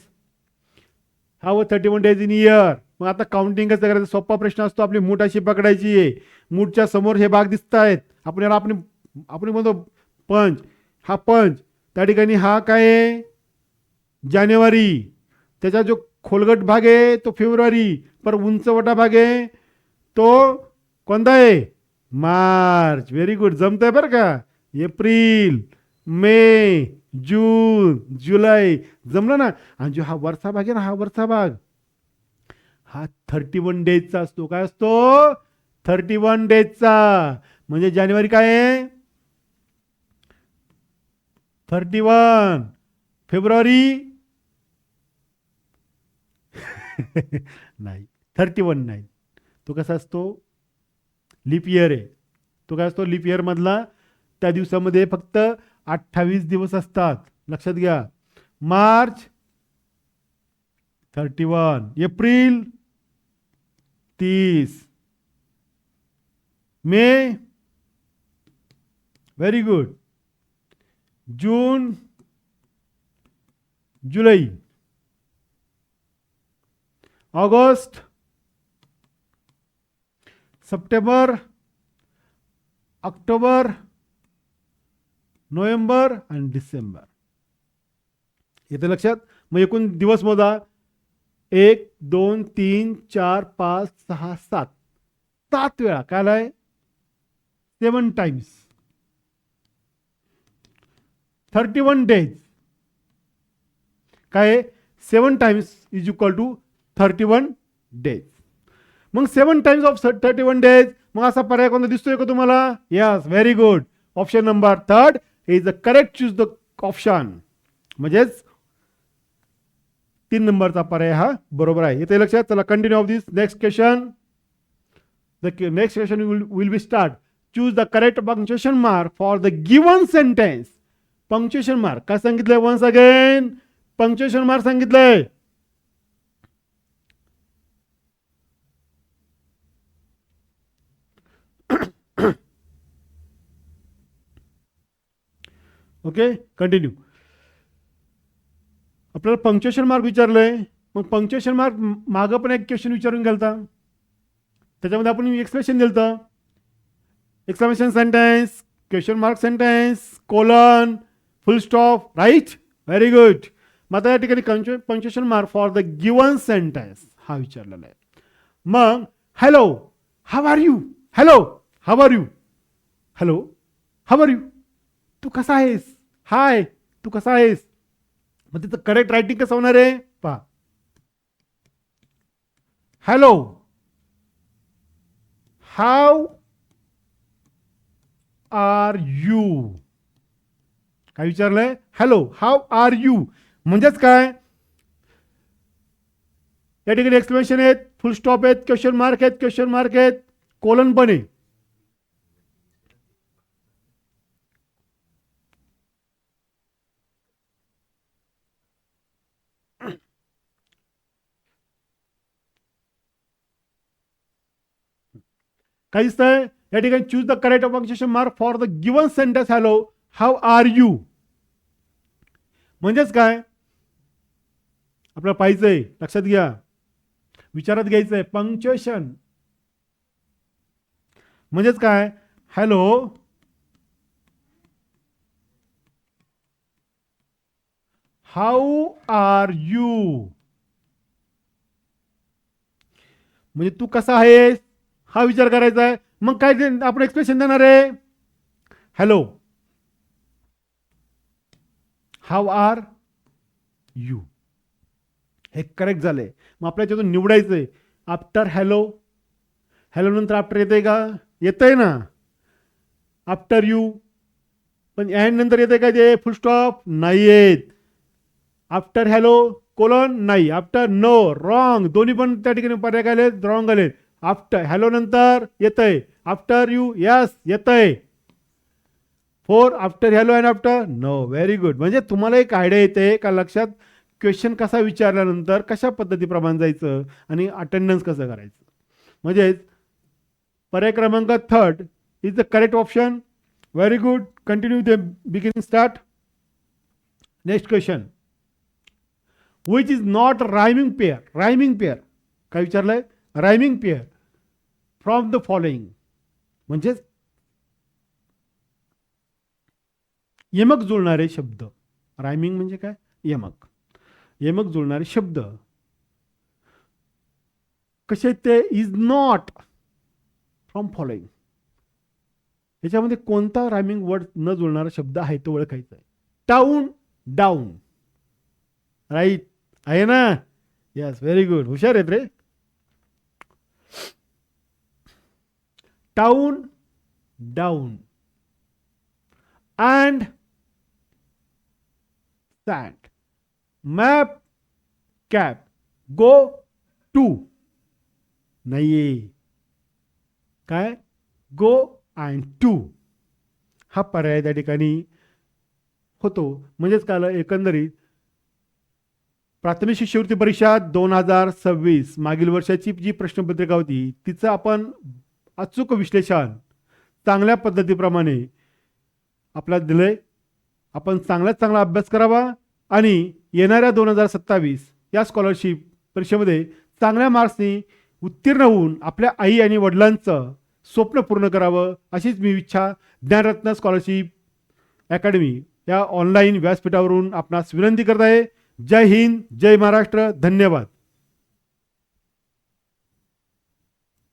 हा 31 डेज इन इयर. मग आता काउंटिंग कसं करायचं? सोपा प्रश्न असतो. आपली मूठ अशी पकडायची आहे. मूठच्या समोर हे भाग दिसत आहेत. आपण म्हणतो पंच. हा पंच. त्या ठिकाणी हा काय आहे? जानेवारी. त्याचा जो खोलगट भाग आहे तो फेब्रुवारी. पर उंचवटा भाग आहे तो कोणता आहे? मार्च. Very good. जमतंय बरं का. April, May, June, July. जमलं ना. आणि जो हा वरचा भाग आहे ना, हा वरचा भाग हा 31 डेजचा असतो. काय असतो? 31 डेजचा. म्हणजे जानेवारी काय आहे? 31. फेब्रुवारी नाही, 31 नाही. तो कसा असतो? लीप इयर आहे. तो काय असतो? लीप इयर मधला. त्या दिवसामध्ये फक्त 28 दिवस असतात. लक्षात घ्या. मार्च 31, एप्रिल 30, मे व्हेरी गुड, जून, जुलै, ऑगस्ट, सप्टेंबर, ऑक्टोबर, नोव्हेंबर आणि डिसेंबर. येते लक्षात? मग एकूण दिवस मोजा. 1, 2, 3, 4, 5, 6, 7 7 वेळा. काय आलाय? 7 टाइम्स 31 डेज. काय 7 times is equal to 31 days. मग 7 टाइम्स ऑफ 31 डेज. मग असा पर्याय कोणता दिसतोय का तुम्हाला? Yes, very good. Option number 3 is the correct. Choose the option. म्हणजेच 3 नंबरचा पर्याय हा बरोबर आहे. येते लक्षात? चला continue of this. Next question. The next question will be start. Choose the correct punctuation mark for the given sentence. Punctuation mark काय सांगितलंय? वन्स अगेन पंक्च्युएशन मार्क सांगितलंय. Okay, continue. आपल्याला पंक्च्युएशन मार्क विचारलंय. मग पंक्च्युएशन मार्क मागं पण एक question विचारून गेलता. त्याच्यामध्ये आपण एक्सप्रेशन दिलं. Exclamation sentence, question mark sentence, colon, full stop. Right, very good. मग आता या ठिकाणी punctuation mark for the given sentence हा विचारलेला आहे. मग hello, how are you? Hello, how are you? Hello, how are you? तू कसा आहेस? हाय, तू कसा आहेस? मग तिथं करेक्ट रायटिंग कसं होणार आहे? पहा. Hello, how are you? काय विचारलंय? Hello, how are you? म्हणजेच काय? या ठिकाणी एक्सप्लेनेशन आहेत, फुल स्टॉप आहेत, क्वेश्चन मार्क आहेत, क्वेश्चन मार्क आहेत, कोलन पण आहे. काय दिसतंय या ठिकाणी? Choose the correct punctuation mark for the given sentence. Hello, how are you? म्हणजेच काय आपल्याला पाहिजे? लक्षात घ्या. विचारात घ्यायचं आहे. पंक्च्युएशन म्हणजेच काय, हॅलो, हाऊ आर यू, म्हणजे तू कसा आहेस हा विचार करायचा आहे. मग काय आपण एक्सप्रेशन देणार आहे, हॅलो, हाऊ आर यू. हे करेक्ट झालंय. मग आपल्या त्यातून निवडायचंय. आफ्टर हॅलो, हॅलो नंतर आफ्टर येतंय का, येतंय ना. आफ्टर यू, पण अँड नंतर येतंय का ते फुल स्टॉप, नाही येत. आफ्टर हॅलो कोलन, नाही. After no, wrong. दोन्ही पण त्या ठिकाणी पर्याय आलेत, रॉंग आलेत. आफ्टर हॅलो नंतर येतंय. आफ्टर यू, यस येतंय. Four after hello and after no. Very good. म्हणजे तुम्हाला एक आयडिया येते का लक्षात, क्वेश्चन कसा विचारल्यानंतर कशा पद्धतीप्रमाणे जायचं आणि अटेंडन्स कसं करायचं. म्हणजे पर्याय क्रमांक third is the correct option. Very good. Continue the beginning start. Next question, which is not rhyming pair. Rhyming pair काय विचारलंय, rhyming pair from the following, म्हणजेच यमक जुळणारे शब्द. रायमिंग म्हणजे काय, यमक. यमक जुळणारे शब्द कसे ते, इज नॉट फ्रॉम फॉलोइंग. याच्यामध्ये कोणता रायमिंग वर्ड न जुळणारा शब्द आहे तो ओळखायचा आहे. टाऊन, डाऊन, राईट आहे ना. Yes, very good. हुशार आहेत रे. Town, down, and sand, map, cap, go, to, नाहीये. काय, गो अँड टू हा पर्याय त्या ठिकाणी होतो. म्हणजेच काय, एकंदरीत प्राथमिक शिष्यवृत्ती परीक्षा 2026 मागील वर्षाची जी प्रश्नपत्रिका होती तिचं आपण अचूक विश्लेषण चांगल्या पद्धतीप्रमाणे आपल्याला दिलंय. आपण चांगल्यात चांगला अभ्यास करावा आणि येणाऱ्या 2027 या स्कॉलरशिप परीक्षेमध्ये चांगल्या मार्क्सनी उत्तीर्ण होऊन आपल्या आई आणि वडिलांचं स्वप्न पूर्ण करावं अशीच मी इच्छा ज्ञानरत्न स्कॉलरशिप अकॅडमी या ऑनलाईन व्यासपीठावरून आपणास विनंती करत आहे. जय हिंद, जय महाराष्ट्र, धन्यवाद.